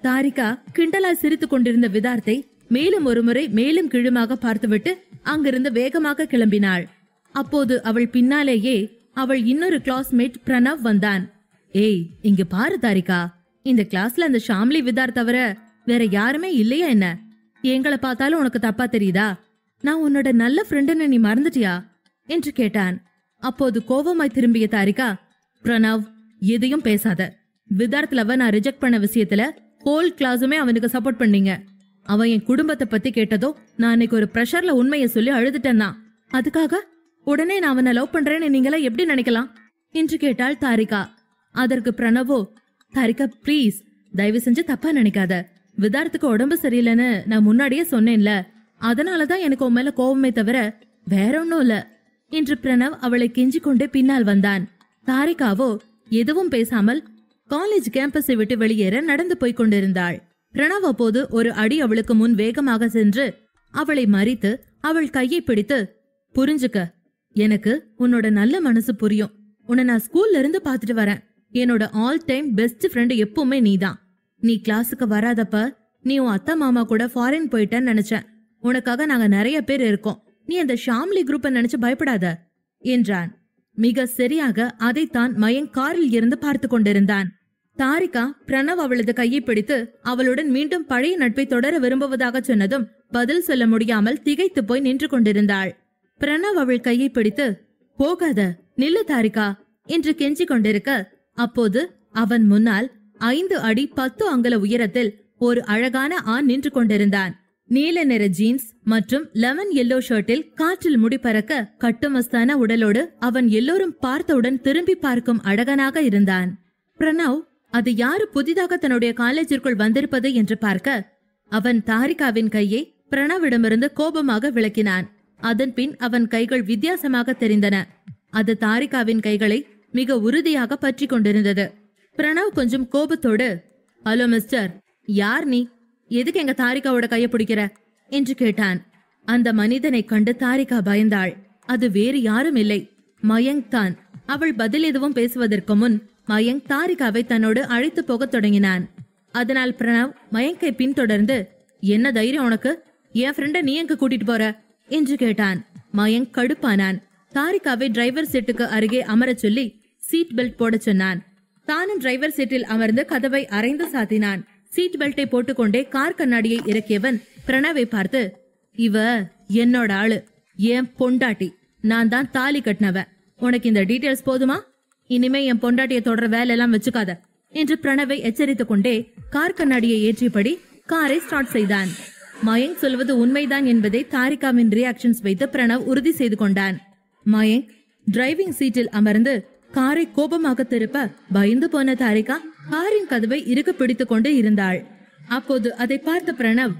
தாரிகா கிண்டலாய் சிரித்துக் கொண்டிருந்த விதார்த்தை மேலும் ஒருமுறை மேலும் கீழுமாக பார்த்துவிட்டு அங்கிருந்து வேகமாக கிளம்பினாள். அப்போது அவள் பின்னாலேயே அவள் இன்னொரு கிளாஸ்மேட் பிரணவ் வந்தான். ஏய், இங்க பாரு தாரிகா, இந்த கிளாஸ்ல அந்த ஷாம்லி விதார்த் தவிர வேற யாருமே இல்லையா என்ன? எங்களை பார்த்தாலும் உனக்கு தப்பா தெரியுதா? நான் உன்னோட நல்ல ஃப்ரெண்டுன்னு நீ மறந்துட்டியா என்று கேட்டான். அப்போது கோபமாய் திரும்பிய தாரிகா, பிரணவ், எதையும் பேசாத. விதார்த் லவ நான் ரிஜெக்ட் பண்ண விஷயத்துல ஹோல் கிளாஸுமே அவனுக்கு சப்போர்ட் பண்ணீங்க. அவன் என் குடும்பத்தை பத்தி கேட்டதோ நான் அன்னைக்கு ஒரு பிரஷர்ல உண்மையை சொல்லி அழுதுட்டேன் தான். அதுக்காக உடனே நான் அவனை லவ் பண்றேன்னு நீங்களா எப்படி நினைக்கலாம் என்று கேட்டாள் தாரிகா. அதற்கு பிரணவோ, தாரிகா ப்ளீஸ், தயவு செஞ்சு தப்பா நினைக்காத. விதார்த்துக்கு உடம்பு சரியில்லைன்னு நான் முன்னாடியே சொன்னேன்ல, அதனாலதான் எனக்கு உன் மேல கோபமே தவிர வேற ஒன்னும் இல்ல என்று பிரணவ் அவளை கெஞ்சி கொண்டே பின்னால் வந்தான். தாரிகாவோ எதுவும் பேசாமல் காலேஜ் கேம்பஸை விட்டு வெளியேற நடந்து போய் கொண்டிருந்தாள். பிரணவ் அப்போது ஒரு அடி அவளுக்கு முன் வேகமாக சென்று அவளை மறித்து அவள் கையை பிடித்து, புரிஞ்சுக்க, எனக்கு உன்னோட நல்ல மனசு புரியும். உன்னை நான் ஸ்கூல்ல இருந்து பாத்துட்டு வரேன். என்னோட ஆல் டைம் பெஸ்ட் ஃப்ரெண்டு எப்பவுமே நீதான். நீ கிளாஸுக்கு வராதப்ப நீ உன் அத்தா மாமா கூட ஃபாரின் போயிட்டேன்னு நினைச்சேன். உனக்காக நாங்க நிறைய பேர் இருக்கோம். நீ அந்த ஷாம்லி குரூப்பை நினைச்சு பயப்படாத என்றான். மிக சரியாக அதைத்தான் மயங்க் காரில் இருந்து பார்த்து கொண்டிருந்தான். தாரிகா பிரணவ் அவளது கையை பிடித்து அவளுடன் மீண்டும் பழைய நட்பை தொடர விரும்புவதாக சொன்னதும் பதில் சொல்ல முடியாமல் திகைத்து போய் நின்று கொண்டிருந்தாள். பிரணவ் அவள் கையை பிடித்து, போகாத, நில்லு தாரிகா என்று கெஞ்சி கொண்டிருக்க, அப்போது அவன் முன்னால் 5 அடி 10 அங்குல உயரத்தில் ஒரு அழகான ஆண் நின்று கொண்டிருந்தான். நீல நிற ஜீன்ஸ் மற்றும் லெமன் எல்லோ ஷர்ட்டில் காற்றில் முடி பறக்க கட்டுமஸ்தான உடலோடு அவன் எல்லோரும் பார்த்தவுடன் திரும்பி பார்க்கும் அழகனாக இருந்தான். பிரணவ் அது யாரு புதிதாக தன்னுடைய காலேஜிற்குள் வந்திருப்பது என்று பார்க்க அவன் தாரிகாவின் கையை பிரணவிடமிருந்து கோபமாக விளக்கினான். அதன் பின் அவன் கைகள் வித்தியாசமாக தெரிந்தன. அது தாரிகாவின் கைகளை மிக உறுதியாக பற்றி கொண்டிருந்தது. பிரணவ் கொஞ்சம் கோபத்தோடு, ஹலோ மிஸ்டர், யார் நீ? எதுக்கு எங்க தாரிகாவோட கைய பிடிக்கிற என்று கேட்டான். அந்த மனிதனை கண்டு தாரிகா பயந்தாள். அது வேறு யாரும் இல்லை, மயங்க் தான். அவள் பதில் எதுவும் பேசுவதற்கு முன் மயங்க் தாரிகாவை தன்னோடு அழைத்து போகத் தொடங்கினான். அதனால் பிரணவ் மயங்கை பின்தொடர்ந்து, என்ன தைரியம் உனக்கு? என் ஃப்ரெண்ட நீ எங்க கூட்டிட்டு போற என்று கேட்டான். மயங்க் கடுப்பானான். தாரிகாவை டிரைவர் சீட்டுக்கு அருகே அமரச் சொல்லி சீட் பெல்ட் போட சொன்னான். தானும் டிரைவர் சீட்டில் அமர்ந்து கதவை அரைந்து சாத்தினான். சீட் பெல்ட்டை போட்டுக்கொண்டே கார் கண்ணாடியை இறக்கியவன் பிரணவை பார்த்து, இவ என்னோட ஆளு, என் பொண்டாட்டி. நான் தான் தாலி கட்டினவ. உனக்கு இந்த டீடைல்ஸ் போதுமா? இனிமே என் பொண்டாட்டிய தொடர வேலையெல்லாம் வச்சுக்காத என்று பிரணவை எச்சரித்துக் கொண்டே கார் கண்ணாடியை ஏற்றியபடி காரை ஸ்டார்ட் செய்தான். மயங்க் சொல்வது உண்மைதான் என்பதை தாரிகாவின் ரியாக்ஷன்ஸ் வைத்து பிரணவ் உறுதி செய்து கொண்டான். மயங்க் டிரைவிங் சீட்டில் அமர்ந்து காரை கோபமாக திருப்ப பயந்து போன தாரிகா காரின் கதவை இறுக பிடித்துக் கொண்டு இருந்தாள். அப்போது அதை பார்த்த பிரணவ்,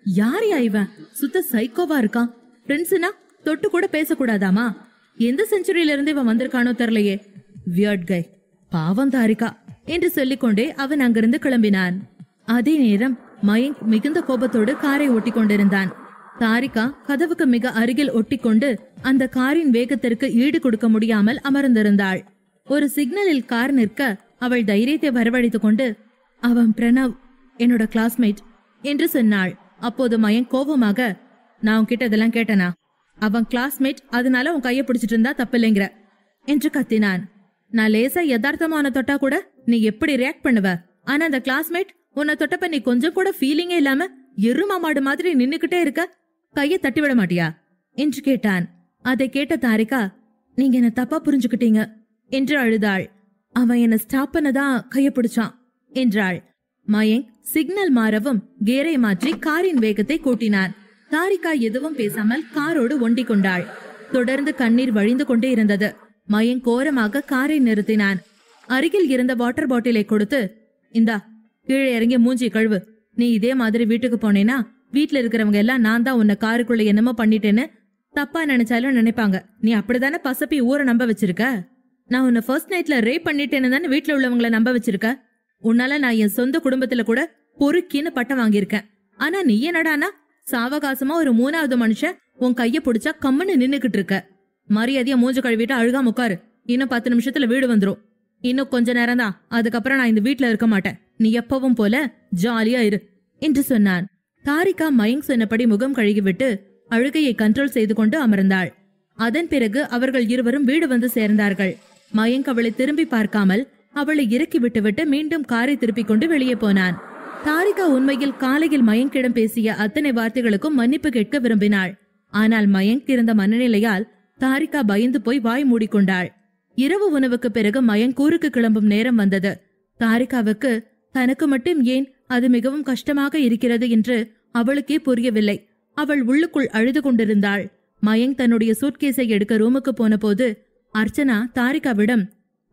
யாரையா இவன்? சுத்த சைக்கோவா இருக்கான். ஃப்ரெண்ட்ஸ்னா தொட்டு கூட பேசக்கூடாதாமா? எந்த செஞ்சுரியில இருந்து இவன் வந்திருக்கானோ தெரியலையே. வியர்ட் கை, பாவம் தாரிகா என்று சொல்லிக்கொண்டே அவன் அங்கிருந்து கிளம்பினான். அதே நேரம் மயங்க் மிகுந்த கோபத்தோடு காரை ஒட்டி கொண்டிருந்தான். தாரிகா கதவுக்கு மிக அருகில் ஒட்டிக்கொண்டு அந்த காரின் வேகத்திற்கு ஈடு கொடுக்க முடியாமல் அமர்ந்திருந்தாள். ஒரு சிக்னலில் கார் நிற்க அவள் தைரியத்தை வரவழைத்துக் கொண்டு, அவன் பிரணவ், என்னோட கிளாஸ்மேட் என்று சொன்னாள். அப்போது மயங்க் கோபமாக, நான் உன்கிட்ட இதெல்லாம் கேட்டனா? அவன் கிளாஸ்மேட், அதனால உன் கைய பிடிச்சிட்டு இருந்தா தப்பில்லைங்கிற என்று கத்தினான். நான் லேசா யதார்த்தமான தொட்டா கூட நீ எப்படி ரியாக்ட் பண்ணுவ? ஆனா அந்த கிளாஸ்மேட் உன்னை தொட்டப்ப நீ கொஞ்சம் கூட ஃபீலிங்கே இல்லாம எருமா மாடு மாதிரி நின்னுகிட்டே இருக்க, கைய தட்டி விட மாட்டியா என்று கேட்டான். அதை கேட்ட தாரிகா, நீங்க என்ன தப்பா புரிஞ்சுக்கிட்டீங்க என்று அழுதாள். அவன் என்ன ஸ்டாப் பண்ணதான் கைய பிடிச்சான் என்றாள். மயங்க் சிக்னல் மாறவும் கேரை மாற்றி காரின் வேகத்தை கூட்டினான். தாரிகா எதுவும் பேசாமல் காரோடு ஒண்டிக் கொண்டாள். தொடர்ந்து கண்ணீர் வழிந்து கொண்டே இருந்தது. மயங்க் கோரமாக காரை நிறுத்தினான். அருகில் இருந்த வாட்டர் பாட்டிலை கொடுத்து, இந்தா, கீழே இறங்கி மூஞ்சி கழுவு. நீ இதே மாதிரி வீட்டுக்கு போனேனா வீட்டுல இருக்கிறவங்க எல்லாம் நான் தான் உன்னை காருக்குள்ள என்னமோ பண்ணிட்டேன்னு தப்பா நினைச்சாலும் நினைப்பாங்க. நீ அப்படித்தானே பசப்பி ஊரை நம்ப வச்சிருக்க. நான் உன்னை ஃபர்ஸ்ட் நைட்ல ரேப் பண்ணிட்டேன்னு தானே வீட்டுல உள்ளவங்களை நம்ப வச்சிருக்க. உன்னால நான் என் சொந்த குடும்பத்துல கூட பொறுக்கின்னு பட்டம் வாங்கியிருக்கேன். ஆனா நீ என்னடானா சாவகாசமா ஒரு 3வது மனுஷன் உன் கைய பிடிச்சா கம்முன்னு நின்னுக்கிட்டு இருக்க. மரியாதையா மூஞ்சு கழுவிட்டு அழுகாம உட்காரு. இன்னும் 10 நிமிஷத்துல வீடு வந்துரும். இன்னும் கொஞ்ச நேரம் தான், அதுக்கப்புறம் நான் இந்த வீட்டுல இருக்க மாட்டேன். நீ எப்பவும் போல ஜாலியா இரு என்று சொன்னான். தாரிகா மயங்க் சொன்னபடி முகம் கழுகிவிட்டு அழுகையை கண்ட்ரோல் செய்து கொண்டு அமர்ந்தாள். அதன் பிறகு அவர்கள் இருவரும் வீடு வந்து சேர்ந்தார்கள். மயங்க் அவளை திரும்பி பார்க்காமல் அவளை இறக்கி விட்டுவிட்டு மீண்டும் காரை திருப்பிக் கொண்டு வெளியே போனான். தாரிகா உண்மையில் காலையில் மயங்கிடம் பேசிய அத்தனை வார்த்தைகளுக்கும் மன்னிப்பு கேட்க விரும்பினாள். ஆனால் மயங்க் இருந்த மனநிலையால் தாரிகா பயந்து போய் வாய் மூடிக்கொண்டாள். இரவு உணவுக்கு பிறகு மயங்க் ஊருக்கு கிளம்பும் நேரம் வந்தது. தாரிகாவுக்கு தனக்கு மட்டும் ஏன் அது மிகவும் கஷ்டமாக இருக்கிறது என்று அவளுக்கே புரியவில்லை. அவள் உள்ளுக்குள் அழுது கொண்டிருந்தாள். மயங்க் தன்னுடைய சூட்கேஸை எடுக்க ரூமுக்கு போன போது அர்ச்சனா தாரிகாவிடம்,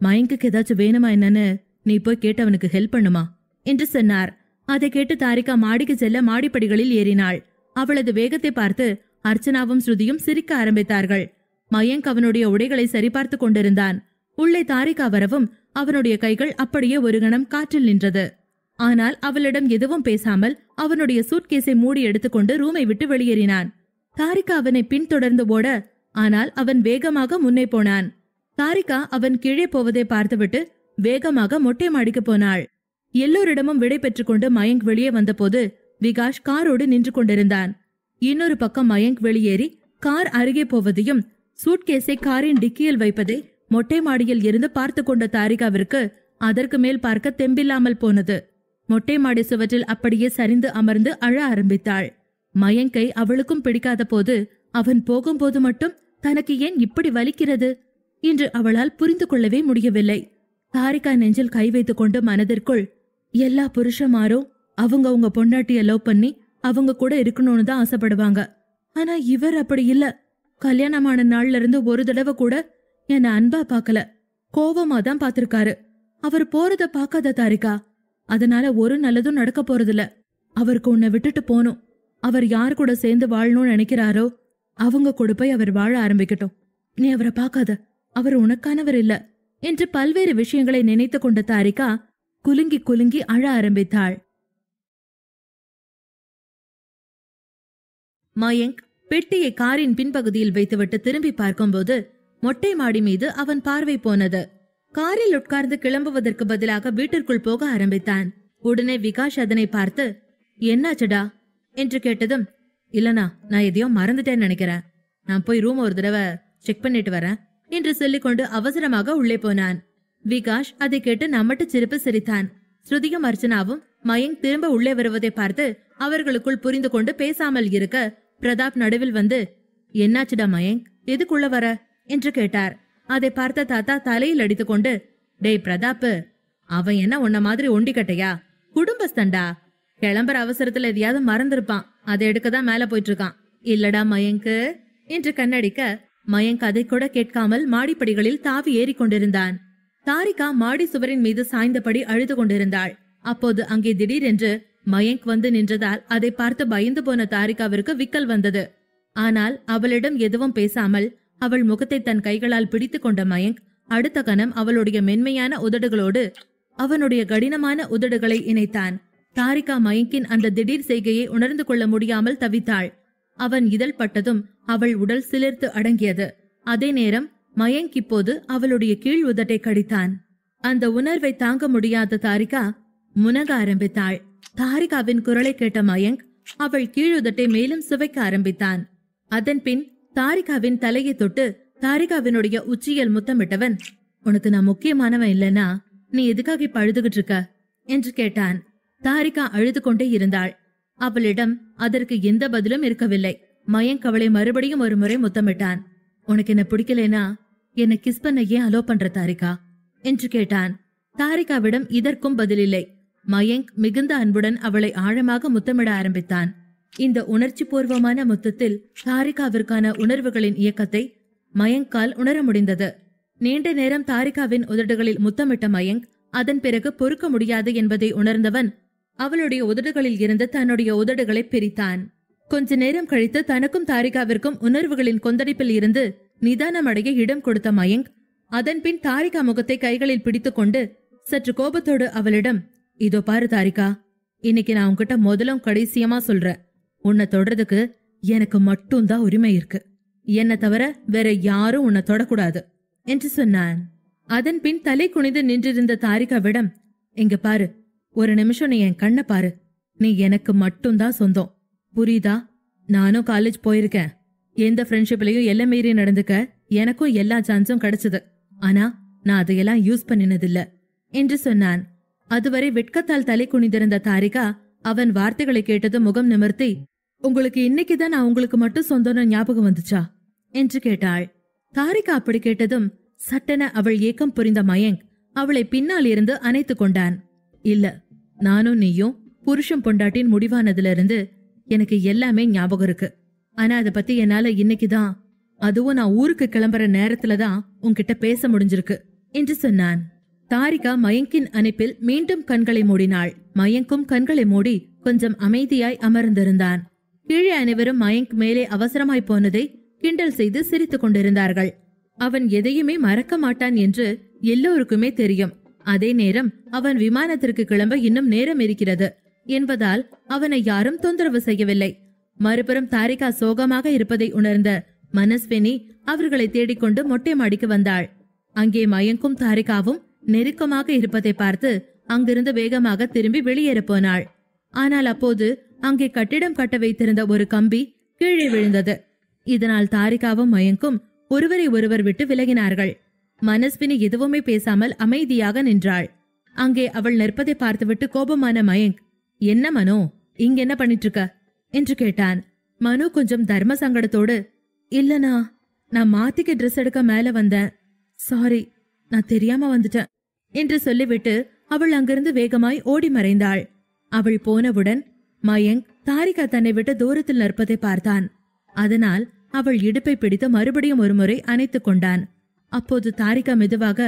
மயங்குக்கு ஏதாச்சும் வேணுமா என்னன்னு நீ போய் கேட்டவனுக்கு ஹெல்ப் பண்ணுமா என்று சொன்னார். அதை கேட்டு தாரிகா மாடிக்கு செல்ல மாடிப்படிகளில் ஏறினாள். அவளது வேகத்தை பார்த்து அர்ச்சனாவும் ஸ்ருதியும் சிரிக்க ஆரம்பித்தார்கள். மயங்க் அவனுடைய உடைகளை சரிபார்த்து கொண்டிருந்தான். உள்ளே தாரிகா வரவும் அவனுடைய கைகள் அப்படியே ஒரு கணம் காற்றில் நின்றது. ஆனால் அவளிடம் எதுவும் பேசாமல் அவனுடைய சூட்கேஸை மூடி எடுத்துக்கொண்டு ரூமை விட்டு வெளியேறினான். தாரிகா அவனை பின்தொடர்ந்து ஓட, ஆனால் அவன் வேகமாக முன்னே போனான். தாரிகா அவன் கீழே போவதை பார்த்துவிட்டு வேகமாக மொட்டை மாடிக்கு போனாள். எல்லோரிடமும் விடை பெற்றுக் கொண்டு மயங்க் வெளியே வந்தபோது விகாஷ் காரோடு நின்று கொண்டிருந்தான். இன்னொரு பக்கம் மயங்க் வெளியேறி கார் அருகே போவதையும் சூட்கேஸை காரின் டிக்கியில் வைப்பதை மொட்டை மாடியில் இருந்து பார்த்து கொண்ட தாரிகாவிற்கு அதற்கு மேல் பார்க்க தெம்பில்லாமல் போனது. மொட்டை மாடி சுவற்றில் அப்படியே சரிந்து அமர்ந்து அழ ஆரம்பித்தாள். மயங்கை அவளுக்கும் பிடிக்காத போது அவன் போகும்போது மட்டும் தனக்கு ஏன் இப்படி வலிக்கிறது என்று அவளால் புரிந்து கொள்ளவே முடியவில்லை. தாரிகா நெஞ்சில் கை வைத்துக் கொண்டு மனதிற்குள், எல்லா புருஷமாரும் அவங்க பொண்டாட்டிய லவ் பண்ணி அவங்க கூட இருக்கணும்னு தான் ஆசைப்படுவாங்க. ஆனா இவர் அப்படி இல்ல. கல்யாணமான நாள்ல இருந்து ஒரு தடவை கூட என்ன அன்பா பாக்கல, கோவமா தான் பாத்திருக்காரு. அவர் போறத பாக்காத தாரிகா, அதனால ஒரு நல்லதும் நடக்க போறதில்ல. அவருக்கு உன்னை விட்டுட்டு போனும். அவர் யார் கூட சேர்ந்து வாழணும்னு நினைக்கிறாரோ அவங்க கூட போய் அவர் வாழ ஆரம்பிக்கட்டும். நீ அவரை பாக்காத, அவர் உனக்கானவர் இல்ல என்று பல்வேறு விஷயங்களை நினைத்து கொண்ட தாரிகா குலுங்கி குலுங்கி அழ ஆரம்பித்தாள். மயங்க் பெட்டியை காரின் பின்பகுதியில் வைத்துவிட்டு திரும்பி பார்க்கும்போது மொட்டை மாடி மீது அவன் பார்வை போனது. காரில் உட்கார்ந்து கிளம்புவதற்கு பதிலாக வீட்டிற்குள் போக ஆரம்பித்தான். உடனே விகாஷ் அதனை பார்த்து, என்னாச்சுடா என்று கேட்டதும், இல்லனா நான் எதையோ மறந்துட்டேன்னு நினைக்கிறேன், நான் போய் ரூம் ஒரு தடவை செக் பண்ணிட்டு வரேன் என்று சொல்லிக்கொண்டு அவசரமாக உள்ளே போனான். விகாஷ் அதை கேட்டு நம்மட்டு சிரிப்பு சிரித்தான். ஸ்ருதியும் அர்ச்சனாவும் மயங்க் திரும்ப உள்ளே வருவதை பார்த்து அவர்களுக்குள் புரிந்து கொண்டு பேசாமல் இருக்க பிரதாப் நடுவில் வந்து, என்னாச்சுடா மயங்க், எதுக்குள்ள வர என்று கேட்டார். அதை பார்த்த தாத்தா தலையில் அடித்துக்கொண்டு, டேய் பிரதாப், அவன் என்ன உன்ன மாதிரி ஒண்டிக்கட்டையா, குடும்பஸ்தண்டா, கிளம்புற அவசரத்துல எதையாவது மறந்திருப்பான், அதை எடுக்கதான் மேல போயிட்டு இருக்கான். இல்லடா மயங்கு என்று கண்ணடிக்க மயங்க் அதை கூட கேட்காமல் மாடிப்படிகளில் தாவி ஏறி கொண்டிருந்தான். தாரிகா மாடி சுவரின் மீது சாய்ந்தபடி அழுது கொண்டிருந்தாள். அப்போது அங்கே திடீரென்று மயங்க் வந்து நின்றதால் அதை பார்த்து பயந்து போன தாரிகாவிற்கு விக்கல் வந்தது. ஆனால் அவளிடம் எதுவும் பேசாமல் அவள் முகத்தை தன் கைகளால் பிடித்துக் கொண்ட மயங்க் அடுத்த கணம் அவளுடைய மென்மையான உதடுகளோடு அவனுடைய கடினமான உதடுகளை இணைத்தான். தாரிகா மயங்கின் அந்த திடீர் செய்கையை உணர்ந்து கொள்ள முடியாமல் தவித்தாள். அவன் இதழ் பட்டதும் அவள் உடல் சிலிர்த்து அடங்கியது. அதே நேரம் மயங்க் இப்போது அவளுடைய கீழ் உதட்டை கடித்தான். அந்த உணர்வை தாங்க முடியாத தாரிகா முனக ஆரம்பித்தாள். தாரிகாவின் குரலை கேட்ட மயங்க் அவள் கீழுதட்டை மேலும் சுவைக்க ஆரம்பித்தான். அதன் பின் தாரிகாவின் தலையை தொட்டு தாரிகாவினுடைய உச்சியில் முத்தமிட்டவன், உனக்கு நான் முக்கியமானவன் இல்லனா நீ எதுக்காக இப்ப அழுதுகிட்டு இருக்க என்று கேட்டான். தாரிகா அழுது கொண்டே இருந்தாள். அவளிடம் அதற்கு எந்த பதிலும் இருக்கவில்லை. மயங்க் அவளை மறுபடியும் ஒரு முறை முத்தமிட்டான். உனக்கு என்ன பிடிக்கலனா என்ன கிஸ் பண்ண ஏன் அலோ பண்ற தாரிகா என்று கேட்டான். தாரிகாவிடம் இதற்கும் பதிலில்லை. மயங்க் மிகுந்த அன்புடன் அவளை ஆழமாக முத்தமிட ஆரம்பித்தான். இந்த உணர்ச்சி பூர்வமான முத்தத்தில் தாரிகாவிற்கான உணர்வுகளின் இயக்கத்தை மயங்கால் உணர முடிந்தது. நீண்ட நேரம் தாரிகாவின் உதடுகளில் முத்தமிட்ட மயங்க் அதன் பிறகு பொறுக்க முடியாது என்பதை உணர்ந்தவன் அவளுடைய உதடுகளில் இருந்து தன்னுடைய உதடுகளை பிரித்தான். கொஞ்ச நேரம் கழித்து தனக்கும் தாரிகாவிற்கும் உணர்வுகளின் கொந்தளிப்பில் இருந்து நிதானமடைய இடம் கொடுத்த மயங்க் அதன்பின் தாரிகா முகத்தை கைகளில் பிடித்துக்கொண்டு சற்று கோபத்தோடு அவளிடம், இதோ பாரு தாரிகா, இன்னைக்கு நான் உன்கிட்ட முதலும் கடைசியமா சொல்றேன், உன்னை தொடறதுக்கு எனக்கு மட்டும்தான் உரிமை இருக்கு. என்ன தவிர வேற யாரும் உன்னை தொடக்கூடாது என்று சொன்னான். அதன்பின் தலை குனிந்து நின்றிருந்த தாரிகாவிடம், இங்க பாரு, ஒரு நிமிஷம் நீ என் கண்ணை பாரு, நீ எனக்கு மட்டும்தான் சொந்தம், புரியுதா? நானும் காலேஜ் போயிருக்கேன். எந்த ஃப்ரெண்ட்ஷிப்லயும் எல்லை மீறி நடந்துக்க எனக்கும் எல்லா சான்ஸும் கிடைச்சது. ஆனா நான் அதையெல்லாம் யூஸ் பண்ணினதில்ல என்று சொன்னான். அதுவரை வெட்கத்தால் தலை குனிந்திருந்த தாரிகா அவன் வார்த்தைகளை கேட்டது முகம் நிமிர்த்தி, உங்களுக்கு இன்னைக்குதான் நான் உங்களுக்கு மட்டும் சொந்தம்னு ஞாபகம் வந்துச்சா என்று கேட்டாள். தாரிகா அப்படி கேட்டதும் சட்டென அவள் ஏக்கம் புரிந்த மயங்க் அவளை பின்னால் இருந்து அணைத்து கொண்டான். இல்ல, நானும் நீயும் புருஷன் பொண்டாட்டின் முடிவானதுல இருந்து எனக்கு எல்லாமே ஞாபகம் இருக்கு. ஆனா அதை பத்தி என்னால இன்னைக்குதான், அதுவும் நான் ஊருக்கு கிளம்புற நேரத்துலதான் உன்கிட்ட பேச முடிஞ்சிருக்கு என்று சொன்னான். தாரிகா மயங்கின் அணைப்பில் மீண்டும் கண்களை மூடினாள். மயங்கும் கண்களை மூடி கொஞ்சம் அமைதியாய் அமர்ந்திருந்தான். கீழே அனைவரும் மயங்க் மேலே அவசரமாய் போனதை கிண்டல் செய்து சிரித்துக் கொண்டிருந்தார்கள். அவன் எதையுமே மறக்க மாட்டான் என்று எல்லோருக்குமே தெரியும். அதே நேரம் அவன் விமானத்திற்கு கிளம்ப இன்னும் நேரம் இருக்கிறது என்பதால் அவனை யாரும் தொந்தரவு செய்யவில்லை. மறுபுறம் தாரிகா சோகமாக இருப்பதை உணர்ந்த மனஸ்வினி அவர்களை தேடிக்கொண்டு மொட்டை மாடிக்கு வந்தாள். அங்கே மயங்கும் தாரிகாவும் நெருக்கமாக இருப்பதை பார்த்து அங்கிருந்து வேகமாக திரும்பி வெளியேற போனாள். ஆனால் அப்போது அங்கே கட்டிடம் கட்ட வைத்திருந்த ஒரு கம்பி கீழே விழுந்தது. இதனால் தாரிகாவும் மயங்கும் ஒருவரை ஒருவர் விட்டு விலகினார்கள். மனஸ்வினி எதுவுமே பேசாமல் அமைதியாக நின்றாள். அங்கே அவள் நிற்பதை பார்த்துவிட்டு கோபமான மயங்க், என்ன மனோ, இங்க என்ன பண்ணிட்டு இருக்க என்று கேட்டான். மனு கொஞ்சம் தர்ம சங்கடத்தோடு, இல்லனா நான் மாத்திக்க ட்ரெஸ் எடுக்க மேல வந்தேன், சாரி, நான் தெரியாம வந்துட்டேன் என்று சொல்லிவிட்டு அவள் அங்கிருந்து வேகமாய் ஓடி மறைந்தாள். அவள் போனவுடன் மயங்க் தாரிகா தன்னை விட்டு தூரத்தில் நிற்பதை பார்த்தான். அதனால் அவள் இடுப்பை பிடித்து மறுபடியும் ஒருமுறை அணைத்துக் கொண்டான். அப்போது தாரிகா மெதுவாக,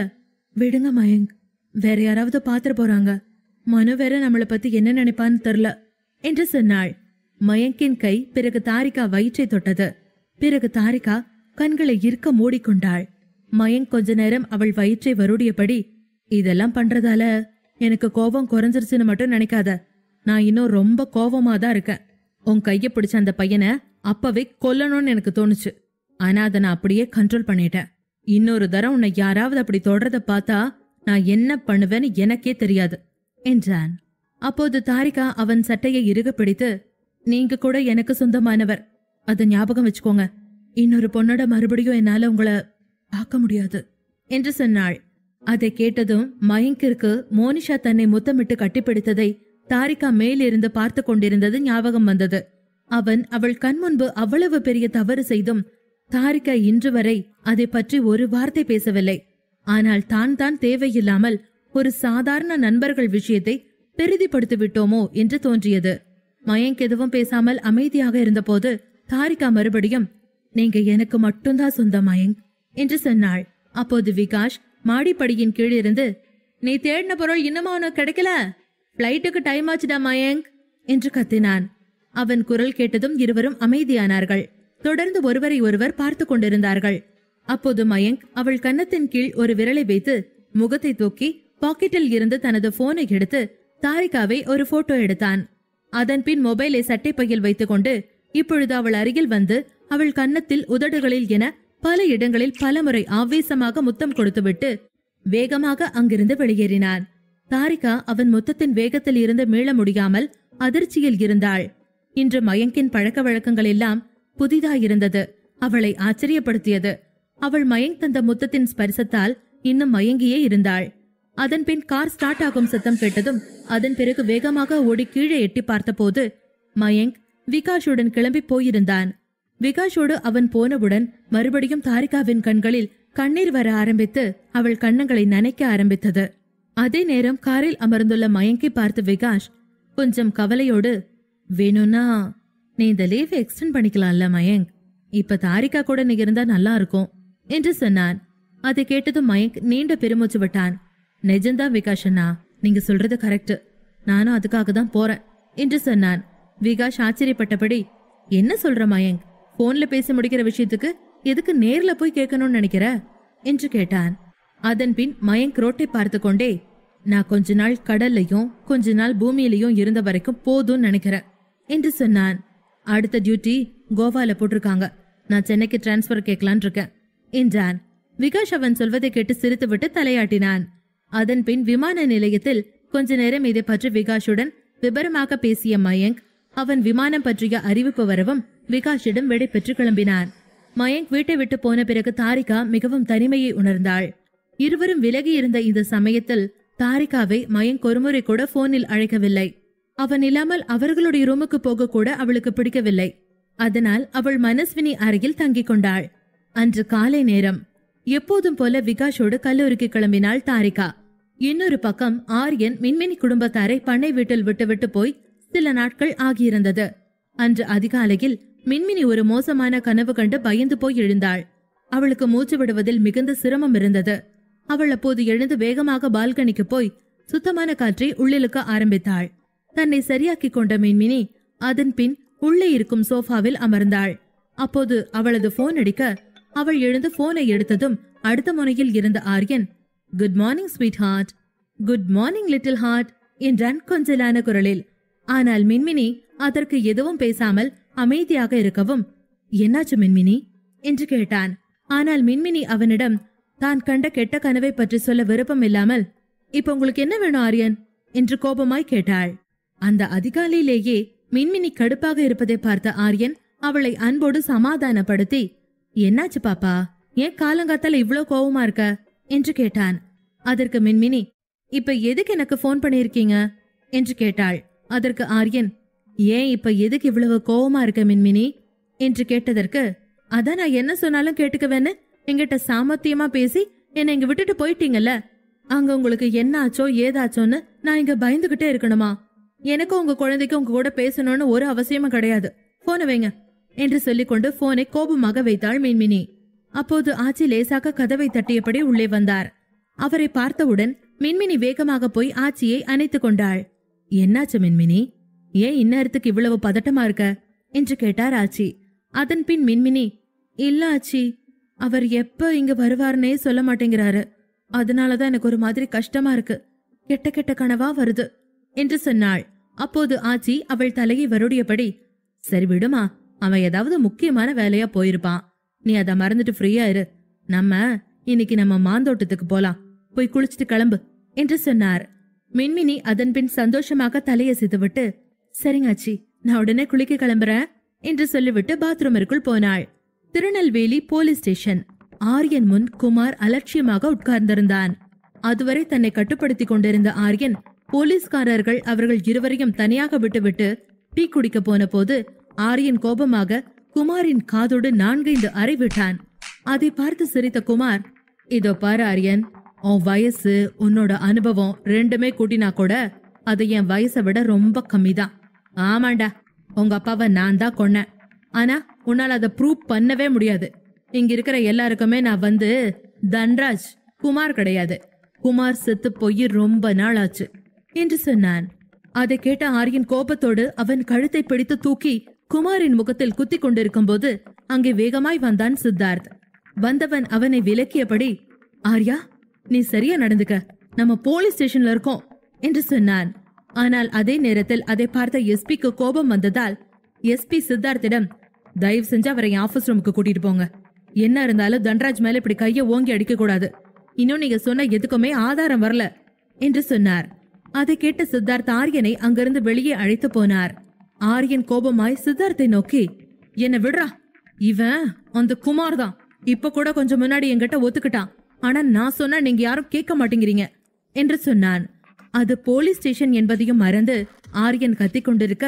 விடுங்க மயங்க், வேற யாராவது பாத்துட்டு போறாங்க, மனு வேற நம்மளை பத்தி என்ன நினைப்பான்னு தெரியல என்று சொன்னாள். மயங்கின் கை பிறகு தாரிகா வயிற்றை தொட்டது. பிறகு தாரிகா கண்களை இறுக்க மூடிக்கொண்டாள். மயங்க் கொஞ்ச நேரம் அவள் வயிற்றை வருடியபடி, இதெல்லாம் பண்றதால எனக்கு கோபம் குறைஞ்சிருச்சுன்னு மட்டும் நினைக்காத, நான் இன்னும் ரொம்ப கோபமா தான் இருக்கேன். உன் கைய பிடிச்ச அந்த பையனை அப்பவே கொல்லணும்னு எனக்கு தோணுச்சு. ஆனா அதை நான் அப்படியே கண்ட்ரோல் பண்ணிட்டேன். இன்னொரு தரம் உன்னை யாராவது அப்படி தொடறத பார்த்தா நான் என்ன பண்ணுவேன்னு எனக்கே தெரியாது என்றான். அப்போது தாரிகா அவன் சட்டையை இறுக பிடித்து, நீங்க கூட எனக்கு சொந்தமானவர், அதை ஞாபகம் வச்சுக்கோங்க. இன்னொரு பொண்ணோட மறுபடியும் என்னால உங்களை பார்க்க முடியாது என்று சொன்னாள். அதை கேட்டதும் மயங்கிற்கு மோனிஷா தன்னை முத்தமிட்டு கட்டிப்பிடித்ததை தாரிகா மேலிருந்து பார்த்து கொண்டிருந்தது ஞாபகம் வந்தது. அவன் அவள் கண் முன்பு அவ்வளவு பெரிய தவறு செய்தும் தாரிகா இன்று வரை அதை பற்றி ஒரு வார்த்தை பேசவில்லை. ஆனால் தான் தேவையில்லாமல் ஒரு சாதாரண நண்பர்கள் விஷயத்தை பெரிதிப்படுத்தி விட்டோமோ என்று தோன்றியது. மயங்க் எதுவும் பேசாமல் அமைதியாக இருந்தபோது தாரிகா மறுபடியும், நீங்க எனக்கு மட்டும்தான் சொந்தம் மயங்க் என்று சொன்னாள். அப்போது விகாஷ் மாடிப்படியின் கீழிருந்து, நீ தேடின பொருள் இன்னுமா உனக்கு கிடைக்கல, பிளைட்டுக்கு டைம் ஆச்சுடா மயங்க் என்று கத்தினான். அவன் குரல் கேட்டதும் இருவரும் அமைதியானார்கள். தொடர்ந்து ஒருவரை ஒருவர் பார்த்து கொண்டிருந்தார்கள். அப்போது மயங்க் அவள் கன்னத்தின் கீழ் ஒரு விரலை வைத்து முகத்தை தூக்கி பாக்கெட்டில் இருந்து தனது போனை எடுத்து தாரிகாவை ஒரு போட்டோ எடுத்தான். அதன்பின் மொபைலை சட்டை பையில் வைத்துக் கொண்டு இப்பொழுது அவள் அருகில் வந்து அவள் கன்னத்தில், உதடுகளில் என பல இடங்களில் பலமுறை ஆவேசமாக முத்தம் கொடுத்துவிட்டு வேகமாக அங்கிருந்து வெளியேறினான். தாரிகா அவன் முத்தத்தின் வேகத்தில் இருந்து மீள முடியாமல் அதிர்ச்சியில் இருந்தாள். இன்று மயங்கின் பழக்க வழக்கங்கள் எல்லாம் புதிதாயிருந்தது. அவளை ஆச்சரியப்படுத்தியது. அவள் மயங்க் தந்த முத்தத்தின் ஸ்பர்சத்தால் இன்னும் மயங்கியே இருந்தாள். அதன்பின் கார் ஸ்டார்ட் ஆகும் சத்தம் கேட்டதும் அதன் பிறகு வேகமாக ஓடி கீழே எட்டி பார்த்தபோது மயங்க் விகாஷுடன் கிளம்பி போயிருந்தான். விகாஷோடு அவன் போனவுடன் மறுபடியும் தாரிகாவின் கண்களில் கண்ணீர் வர ஆரம்பித்து அவள் கண்ணங்களை நனைக்க ஆரம்பித்தது. அதே நேரம் காரில் அமர்ந்துள்ள மயங்கை பார்த்து விகாஷ் கொஞ்சம் கவலையோடு, வேணும்னா நீ இந்த லீவ் எக்ஸ்டெண்ட் பண்ணிக்கலாம்ல மயங்க், இப்ப தாரிகா கூட நீ இருந்தா நல்லா இருக்கும் என்று சொன்னான். அதை கேட்டதும் மயங்க் நீண்ட பெருமூச்சு விட்டான். நிஜம்தான் விகாஷ் அண்ணா, நீங்க சொல்றது கரெக்ட், நானும் அதுக்காக தான் போறேன் என்று சொன்னான். விகாஷ் ஆச்சரியப்பட்டபடி, என்ன சொல்ற மயங்க், போன்ல பேசி முடிக்கிற விஷயத்துக்கு எதுக்கு நேர்ல போய் கேட்கணும்னு நினைக்கிற என்று கேட்டான். அதன் பின் மயங்க் ரோட்டை பார்த்து கொண்டே, நான் கொஞ்ச நாள் கடல்லையும் கொஞ்ச நாள் பூமியிலையும் இருந்த வரைக்கும் போதும்னு நினைக்கிறேன் என்று சொன்னான். அடுத்த டியூட்டி கோவால போட்டிருக்காங்க, நான் சென்னைக்கு டிரான்ஸ்பர் கேட்கலான் இருக்கேன் என்றான். விகாஷ் அவன் சொல்வதை கேட்டு சிரித்துவிட்டு தலையாட்டினான். அதன் பின் விமான நிலையத்தில் கொஞ்ச நேரம் இதை பற்றி விகாஷுடன் விபரமாக பேசிய மயங்க் அவன் விமானம் பற்றிய அறிவிப்பு வரவும் விகாஷிடம் விடை பெற்று கிளம்பினான். மயங்க் வீட்டை விட்டு போன பிறகு தாரிகா மிகவும் தனிமையை உணர்ந்தாள். இருவரும் விலகி இருந்த இந்த சமயத்தில் தாரிகாவை மயங்க் ஒருமுறை கூட போனில் அழைக்கவில்லை. அவன் இல்லாமல் அவர்களுடைய ரூமுக்கு போக கூட அவளுக்கு பிடிக்கவில்லை. அதனால் அவள் மனஸ்வினி அறையில் தங்கிக் கொண்டாள். அன்று காலை நேரம் எப்போதும் போல விகாஷோடு கல்லூரிக்கு கிளம்பினாள் தாரிகா. இன்னொரு பக்கம் ஆரியன் மின்மினி குடும்பத்தாரை பண்ணை வீட்டில் விட்டுவிட்டு போய் சில நாட்கள் ஆகியிருந்தது. அன்று அதிகாலையில் மின்மினி ஒரு மோசமான கனவு கண்டு பயந்து போய் எழுந்தாள். அவளுக்கு மூச்சு விடுவதில் மிகுந்த சிரமம் இருந்தது. அவள் அப்போது எழுந்து வேகமாக பால்கனிக்கு போய் சுத்தமான காற்றை உள்ளிழுக்க ஆரம்பித்தாள். தன்னை சரியாக்கிக் கொண்ட மின்மினி அதன் பின் உள்ளே இருக்கும் சோஃபாவில் அமர்ந்தாள். அப்போது அவளது போன் அடிக்க அவள் எழுந்து போனை எடுத்ததும் அடுத்த முனையில் இருந்த Aryan, good morning sweet heart, good morning little heart என்றான் கொஞ்சலான குரலில். ஆனால் மின்மினி அதற்கு எதுவும் பேசாமல் அமைதியாக இருக்கவும், என்னாச்சு மின்மினி என்று கேட்டான். ஆனால் மின்மினி அவனிடம் தான் கண்ட கெட்ட கனவை பற்றி சொல்ல விருப்பம் இல்லாமல், இப்ப உங்களுக்கு என்ன வேணும் ஆரியன் என்று கோபமாய் கேட்டாள். அந்த அதிகாலையிலேயே மின்மினி கடுப்பாக இருப்பதை பார்த்த ஆரியன் அவளை அன்போடு சமாதானப்படுத்தி, என்னாச்சு பாப்பா, ஏன் காலங்காத்தால இவ்ளோ கோவமா இருக்க என்று கேட்டான். அதற்கு மின்மினி, இப்ப எதுக்கு எனக்கு போன் பண்ணிருக்கீங்க என்று கேட்டாள். அதற்கு ஆரியன், ஏன் இப்ப எதுக்கு இவ்வளவு கோவமா இருக்க மின்மினி என்று கேட்டதற்கு, அதான் நான் என்ன சொன்னாலும் கேட்டுக்கவேன்னு எங்கிட்ட சாமர்த்தியமா பேசி என்னை இங்க விட்டுட்டு போயிட்டீங்கல்ல, அங்க உங்களுக்கு என்ன ஆச்சோ ஏதாச்சோன்னு நான் இங்க பயந்துகிட்டே இருக்கணுமா? எனக்கும் உங்க குழந்தைக்கும் உங்க கூட பேசணும்னு ஒரு அவசியமும் கிடையாது, போனை வைங்க என்று சொல்லிக்கொண்டு போனை கோபமாக வைத்தாள் மின்மினி. அப்போது ஆச்சி லேசாக கதவை தட்டியபடி உள்ளே வந்தார். அவரை பார்த்தவுடன் மின்மினி வேகமாக போய் ஆச்சியை அணைத்துக் கொண்டாள். என்னாச்சு மின்மினி, ஏன் இந்நேரத்துக்கு இவ்வளவு பதட்டமா இருக்க என்று கேட்டார் ஆச்சி. அதன் பின் மின்மினி, இல்ல ஆச்சி, அவர் எப்ப இங்க வருவார்னே சொல்ல மாட்டேங்கிறாரு, அதனாலதான் எனக்கு ஒரு மாதிரி கஷ்டமா இருக்கு, கெட்ட கெட்ட கனவா வருது என்று சொன்னாள். அப்போது ஆச்சி அவள் தலையை வருடியபடி, சரி விடுமா, அவன் ஏதாவது முக்கியமான வேலையா போயிருப்பான், நீ அதை மறந்துட்டு ஃப்ரீயா இரு, இன்னைக்கு நம்ம மாந்தோட்டத்துக்கு போலாம், போய் குளிச்சுட்டு கிளம்பு என்று சொன்னார். மின்மினி அதன் பின் சந்தோஷமாக தலையசைத்துவிட்டு, சரிங்காச்சி, நான் உடனே குளிக்க கிளம்புறேன் என்று சொல்லிவிட்டு பாத்ரூமிற்குள் போனாள். Tirunelveli police station. ஆரியன் முன் குமார் அலட்சியமாக உட்கார்ந்திருந்தான். அதுவரை தன்னை கட்டுப்படுத்திக் கொண்டிருந்த ஆரியன் போலீஸ்காரர்கள் அவர்கள் இருவரையும் தனியாக விட்டுவிட்டு டீ குடிக்க போன போது ஆரியன் கோபமாக குமாரின் காதோடு 4-5 அறை விட்டான். அதை பார்த்து சிரித்த குமார், இதோ பாரு ஆரியன், உன் வயசு உன்னோட அனுபவம் ரெண்டுமே கூட்டினா கூட அது என் வயசை விட ரொம்ப கம்மிதான். ஆமாண்டா, உங்க அப்பாவை நான் தான் கொன்னேன், ஆனா உன்னால அதை ப்ரூவ் பண்ணவே முடியாது. இங்க இருக்கிற எல்லாருக்குமே நான் தன்ராஜ், குமார் கிடையாது. குமார் செத்து போய் ரொம்ப நாள் ஆச்சு என்று சொன்னான். அதை கேட்ட ஆரியன் கோபத்தோடு அவன் கழுத்தை பிடித்து தூக்கி குமாரின் முகத்தில் குத்தி கொண்டிருக்கும் போது அங்கே வேகமாய் வந்தான் சித்தார்த். வந்தவன் அவனை விலக்கியபடி, ஆர்யா, நீ சரியா நடந்துக்க, நம்ம போலீஸ் ஸ்டேஷன்ல இருக்கோம் என்று சொன்னான். ஆனால் அதே நேரத்தில் அதை பார்த்த எஸ்பிக்கு கோபம் வந்ததால் எஸ்பி சித்தார்த்திடம், தயவு செஞ்சு அவரை ஆபீஸ் ரூமுக்கு கூட்டிட்டு போங்க, என்ன இருந்தாலும் தன்ராஜ் மேல இப்படி கைய ஓங்கி அடிக்க கூடாது, இன்னும் நீங்க சொன்ன எதுக்குமே ஆதாரம் வரல என்று சொன்னார். அதை கேட்ட சித்தார்த் ஆரியனை அங்கிருந்து வெளியே அழைத்து போனார். ஆரியன் கோபமாய் சித்தார்த்தை நோக்கி, என்ன விடுறா, இவன் அந்த குமார் தான், இப்ப கூட கொஞ்சம் முன்னாடி என்கிட்ட ஒத்துக்கிட்டான், ஆனா நான் சொன்னா நீங்க யாரும் கேட்க மாட்டேங்கிறீங்க என்று சொன்னான். அது போலீஸ் ஸ்டேஷன் என்பதையும் மறந்து ஆரியன் கத்திக் கொண்டிருக்க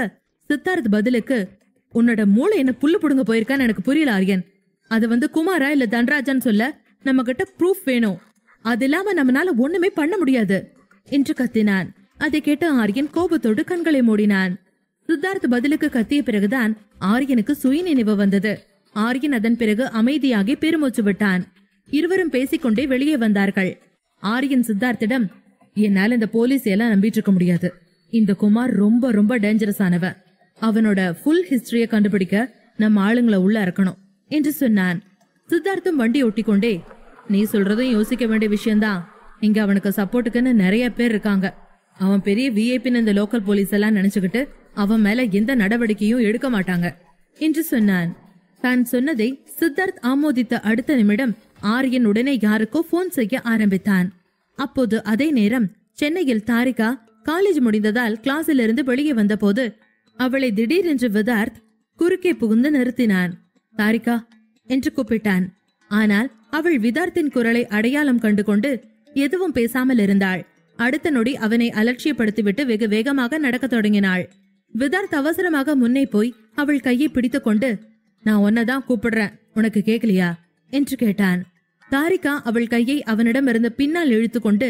சித்தார்த் பதிலுக்கு, உன்னோட மூளை என்ன புல்லு புடுங்க போயிருக்கான்னு எனக்கு புரியல ஆரியன், அது குமாரா இல்ல தன்ராஜான்னு சொல்ல நம்ம கிட்ட ப்ரூஃப் வேணும், அது இல்லாம நம்மளால ஒண்ணுமே பண்ண முடியாது என்று கத்தினான். அதை கேட்ட ஆரியன் கோபத்தோடு கண்களை மூடினான். சித்தார்த் பதிலுக்கு கத்திய பிறகுதான் ஆரியனுக்கு சுய நினைவு வந்தது. ஆரியன் அதன் பிறகு அமைதியாகி பெருமூச்சு விட்டான். இருவரும் பேசிக்கொண்டே வெளியே வந்தார்கள். ஆரியன் சித்தார்த்திடம், என்னால இந்த போலீஸ் எல்லாம் நம்பிட்டு இருக்க முடியாது. இந்த குமார் ரொம்ப ரொம்ப டேஞ்சரஸ் ஆனவன். அவனோட ஃபுல் ஹிஸ்டரிய கண்டுபிடிக்க நம்ம ஆளுங்களை உள்ள இறக்கணும் என்று சொன்னான். சித்தார்த்தும் வண்டி ஒட்டிக்கொண்டே, நீ சொல்றதும் யோசிக்க வேண்டிய விஷயம்தான். இங்க அவனுக்கு சப்போர்ட்டுக்குன்னு நிறைய பேர் இருக்காங்க. அவன் பெரிய விஐபின்னு இந்த லோக்கல் போலீஸ் எல்லாம் நினைச்சுக்கிட்டு அவன் மேல எந்த நடவடிக்கையும் எடுக்க மாட்டாங்க என்று சொன்னான். தான் சொன்னதை சித்தார்த் ஆமோதித்த அடுத்த நிமிடம் ஆரியன் உடனே யாருக்கோ போன் செய்ய ஆரம்பித்தான். அப்போது அதே நேரம் சென்னையில் தாரிகா காலேஜ் முடிந்ததால் கிளாஸில் இருந்து வெளியே வந்த போது அவளை திடீரென்று விதார்த் குறுக்கே புகுந்து நிறுத்தினான். தாரிகா என்று கூப்பிட்டான். ஆனால் அவள் விதார்த்தின் குரலை அடையாளம் கண்டு கொண்டு எதுவும் பேசாமல் இருந்தாள். அடுத்த நொடி அவனை அலட்சியப்படுத்திவிட்டு வெகு வேகமாக நடக்க தொடங்கினாள். விதார்த் அவசரமாக முன்னே போய் அவள் கையை பிடித்து கொண்டு, நான் உன்னதான் கூப்பிடுறேன், உனக்கு கேட்கலையா என்று கேட்டான். தாரிகா அவள் கையை அவனிடமிருந்து பின்னால் இழுத்து கொண்டு,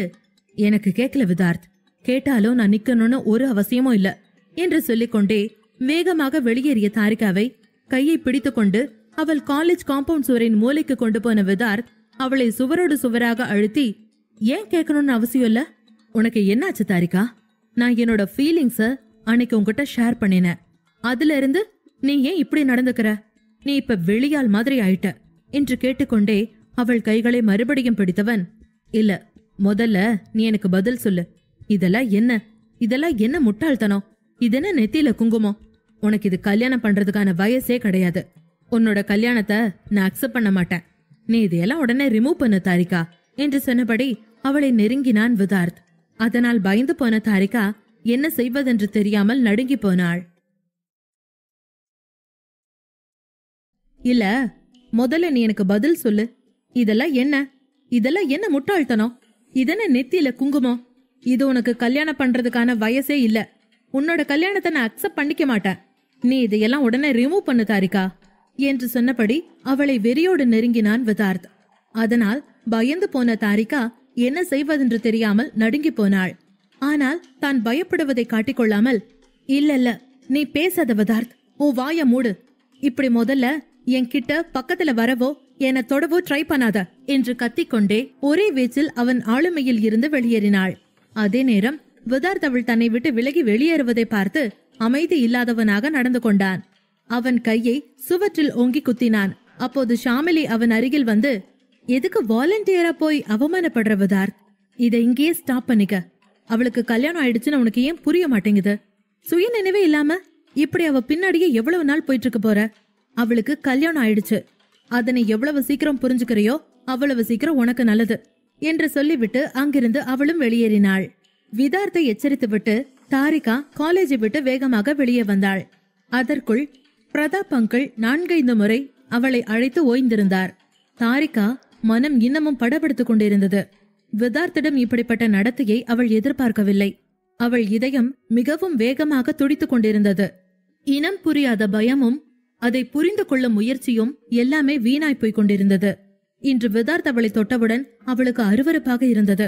எனக்கு கேட்கல விதார்த், கேட்டாலும் நான் நிக்கணும்னு ஒரு அவசியமும் இல்ல என்று சொல்லிக்கொண்டே வேகமாக வெளியேறிய தாரிகாவை கையை பிடித்து கொண்டு அவள் காலேஜ் காம்பவுண்ட் சுவரின் மூலைக்கு கொண்டு போன விதார்த் அவளை சுவரோடு சுவராக அழுத்தி, ஏன் கேட்கணும்னு அவசியம் இல்ல, உனக்கு என்னாச்சு தாரிகா? நான் என்னோட ஃபீலிங்ஸ அன்னைக்கு உன்கிட்ட ஷேர் பண்ணினேன். அதுல இருந்து நீ ஏன் இப்படி நடந்துக்கிற? நீ இப்ப வெளியால் மாதிரி ஆயிட்ட என்று கேட்டுக்கொண்டே அவள் கைகளை மறுபடியும் பிடித்தவன், இல்ல, முதல்ல நீ எனக்கு பதில் சொல்லு. இதெல்லாம் என்ன முட்டாள்தனம்? இதென்ன நெத்தியில குங்குமம்? உனக்கு இது கல்யாணம் பண்றதுக்கான வயசே கிடையாது. உன்னோட கல்யாணத்தை நான் அக்செப்ட் பண்ண மாட்டேன். நீ இதையெல்லாம் உடனே ரிமூவ் பண்ணு தாரிகா என்று சொன்னபடி அவளை நெருங்கினான் விதார்த். அதனால் பயந்து போன தாரிகா என்ன செய்வதென்று தெரியாமல் நடுங்கி போனாள். இல்ல, முதல்ல நீ எனக்கு பதில் சொல்லு. இதெல்லாம் என்ன முட்டாள்தனம்? இதென்ன நெத்தியில குங்குமம்? இது உனக்கு கல்யாணம் பண்றதுக்கான வயசே இல்ல. உன்னோட கல்யாணத்தை நான் அக்செப்ட் பண்ணிக்க மாட்டேன். நீ இதையெல்லாம் உடனே ரிமூவ் பண்ணு தாரிகா என்று சொன்னபடி அவளை வெறியோடு நெருங்கினான் விதார்த். அதனால் பயந்து போன தாரிகா என்ன செய்வதென்று தெரியாமல் நடுங்கி போனாள். ஆனால் தான் பயப்படுவதை காட்டிக்கொள்ளாமல், இல்ல நீ பேசாத விதார்த், உன் வாய மூடு. இப்படி முதல்ல என்கிட்ட பக்கத்துல வரவோ என தொடவோ ட்ரை பண்ணாத என்று கத்திக்கொண்டே ஒரே வீச்சில் அவன் ஆளுமையில் இருந்து வெளியேறினாள். அதே நேரம் விதார்த் அவள் தன்னை விட்டு விலகி வெளியேறுவதை பார்த்து அமைதி இல்லாதவனாக நடந்து கொண்டான். அவன் கையை சுவற்றில் ஓங்கி குத்தினான். அப்போது ஷாமிலி அவன் அருகில் வந்து, எதுக்கு வாலண்டியரா போய் அவமானப்படுற விதார்த்? இதை இங்கேயே ஸ்டாப் பண்ணிக்க. அவளுக்கு கல்யாணம் ஆயிடுச்சுன்னு உனக்கு ஏன் புரிய மாட்டேங்குது? சுய நினைவே இல்லாம இப்படி அவ பின்னாடியே எவ்வளவு நாள் போயிட்டு இருக்க போற? அவளுக்கு கல்யாணம் ஆயிடுச்சு. அதனை எவ்வளவு சீக்கிரம் புரிஞ்சுக்கிறையோ அவ்வளவு சீக்கிரம் உனக்கு நல்லது என்று சொல்லிவிட்டு அங்கிருந்து அவளும் வெளியேறினாள். விதார்த்தை எச்சரித்து விட்டு தாரிகா காலேஜை விட்டு வேகமாக வெளியே வந்தாள். அதற்குள் பிரதாப் அங்கிள் 4-5 முறை அவளை அழைத்து ஓய்ந்திருந்தார். தாரிகா மனம் இன்னமும் படபடுத்துக் கொண்டிருந்தது. விதார்த்திடம் இப்படிப்பட்ட நடத்தையை அவள் எதிர்பார்க்கவில்லை. அவள் இதயம் மிகவும் வேகமாக துடித்துக் கொண்டிருந்தது. இனம் புரியாத பயமும் அதை புரிந்து கொள்ளும் முயற்சியும் எல்லாமே வீணாய் போய்க் கொண்டிருந்தது. இன்று விதார்த் அவளை தொட்டவுடன் அவளுக்கு அருவருப்பாக இருந்தது.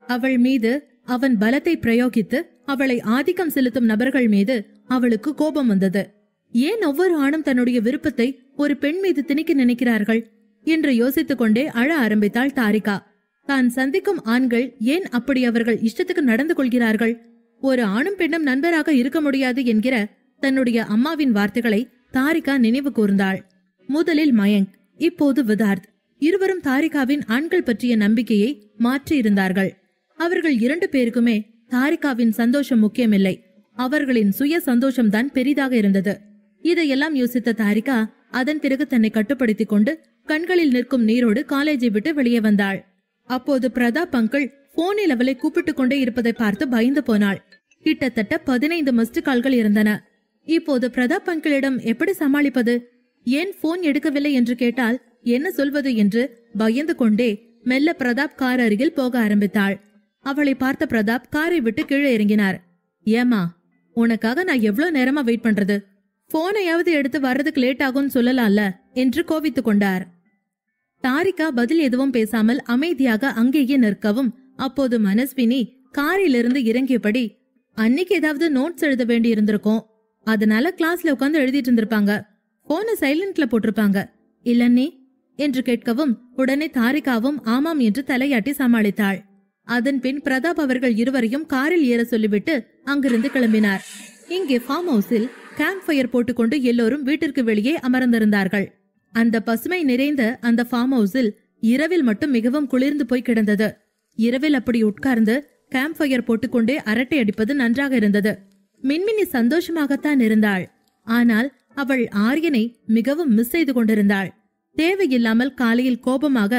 அவள் மீது அவன் பலத்தை பிரயோகித்து அவளை ஆதிக்கம் செலுத்தும் நபர்கள் மீது அவளுக்கு கோபம் வந்தது. ஏன் ஒவ்வொரு ஆணும் தன்னுடைய விருப்பத்தை ஒரு பெண் மீது திணிக்க நினைக்கிறார்கள் என்று யோசித்துக் கொண்டே அழ ஆரம்பித்தாள் தாரிகா. தான் சந்திக்கும் ஆண்கள் ஏன் அப்படி அவர்கள் இஷ்டத்துக்கு நடந்து கொள்கிறார்கள்? ஒரு ஆணும் பெண்ணும் நண்பராக இருக்க முடியாது என்கிற தன்னுடைய அம்மாவின் வார்த்தைகளை தாரிகா நினைவு கூர்ந்தாள். முதலில் மயங்க், இப்போது விதார்த். இருவரும் தாரிகாவின் ஆண்கள் பற்றிய நம்பிக்கையை மாற்றி இருந்தார்கள். அவர்கள் 2 பேருக்குமே தாரிகாவின் சந்தோஷம் முக்கியமில்லை, அவர்களின் சுய சந்தோஷம்தான் பெரிதாக இருந்தது. இதையெல்லாம் யோசித்த தாரிகா அதன் பிறகு தன்னை கட்டுப்படுத்திக் கொண்டு கண்களில் நிற்கும் நீரோடு காலேஜை விட்டு வெளியே வந்தாள். அப்போது பிரதாப் அங்கிள் போனில் அவளை கூப்பிட்டுக் கொண்டே இருப்பதை பார்த்து பயந்து போனாள். கிட்டத்தட்ட 15 மிஸ்டு கால்கள் இருந்தன. இப்போது பிரதாப் அங்கிளிடம் எப்படி சமாளிப்பது? ஏன் போன் எடுக்கவில்லை என்று கேட்டால் என்ன சொல்வது என்று பயந்து கொண்டே மெல்ல பிரதாப் கார் அருகில் போக ஆரம்பித்தாள். அவளை பார்த்த பிரதாப் காரை விட்டு கீழே இறங்கினார். ஏமா, உனக்காக நான் எவ்வளவு நேரமா வெயிட் பண்றது? போனையாவது எடுத்து வர்றதுக்கு லேட் ஆகும்னு சொல்லலாம்ல என்று கோவித்துக் கொண்டார். தாரிகா பதில் எதுவும் பேசாமல் அமைதியாக அங்கேயே நிற்கவும் அப்போது மனஸ்வினி காரிலிருந்து இறங்கியபடி, அன்னைக்கு ஏதாவது நோட்ஸ் எழுத வேண்டி இருந்திருக்கும், அதனால கிளாஸ்ல உட்கார்ந்து எழுதிட்டு இருந்திருப்பாங்க, போன சைலண்ட்ல போட்டிருப்பாங்க இல்ல நீ என்று கேட்கவும் உடனே தாரிகாவும் ஆமாம் என்று தலையாட்டி சமாளித்தாள். அதன் பின் பிரதாப் அவர்கள் இருவரையும் காரில் ஏற சொல்லிவிட்டு அங்கிருந்து கிளம்பினார். இங்கே ஃபார்ம் ஹவுஸில் கேம்ப் ஃபயர் போட்டுக்கொண்டு எல்லோரும் வீட்டிற்கு வெளியே அமர்ந்திருந்தார்கள். அந்த பசுமை நிறைந்த அந்த ஃபார்ம் ஹவுஸில் இரவில் மட்டும் மிகவும் குளிர்ந்து போய் கிடந்தது. இரவில் அப்படி உட்கார்ந்து கேம்ப் ஃபயர் போட்டுக்கொண்டே அரட்டை அடிப்பது நன்றாக இருந்தது. மின்மினி சந்தோஷமாகத்தான் இருந்தாள். ஆனால் அவள் ஆரியனை மிகவும் மிஸ் செய்து கொண்டிருந்தாள். தேவையில்லாமல் காலையில் கோபமாக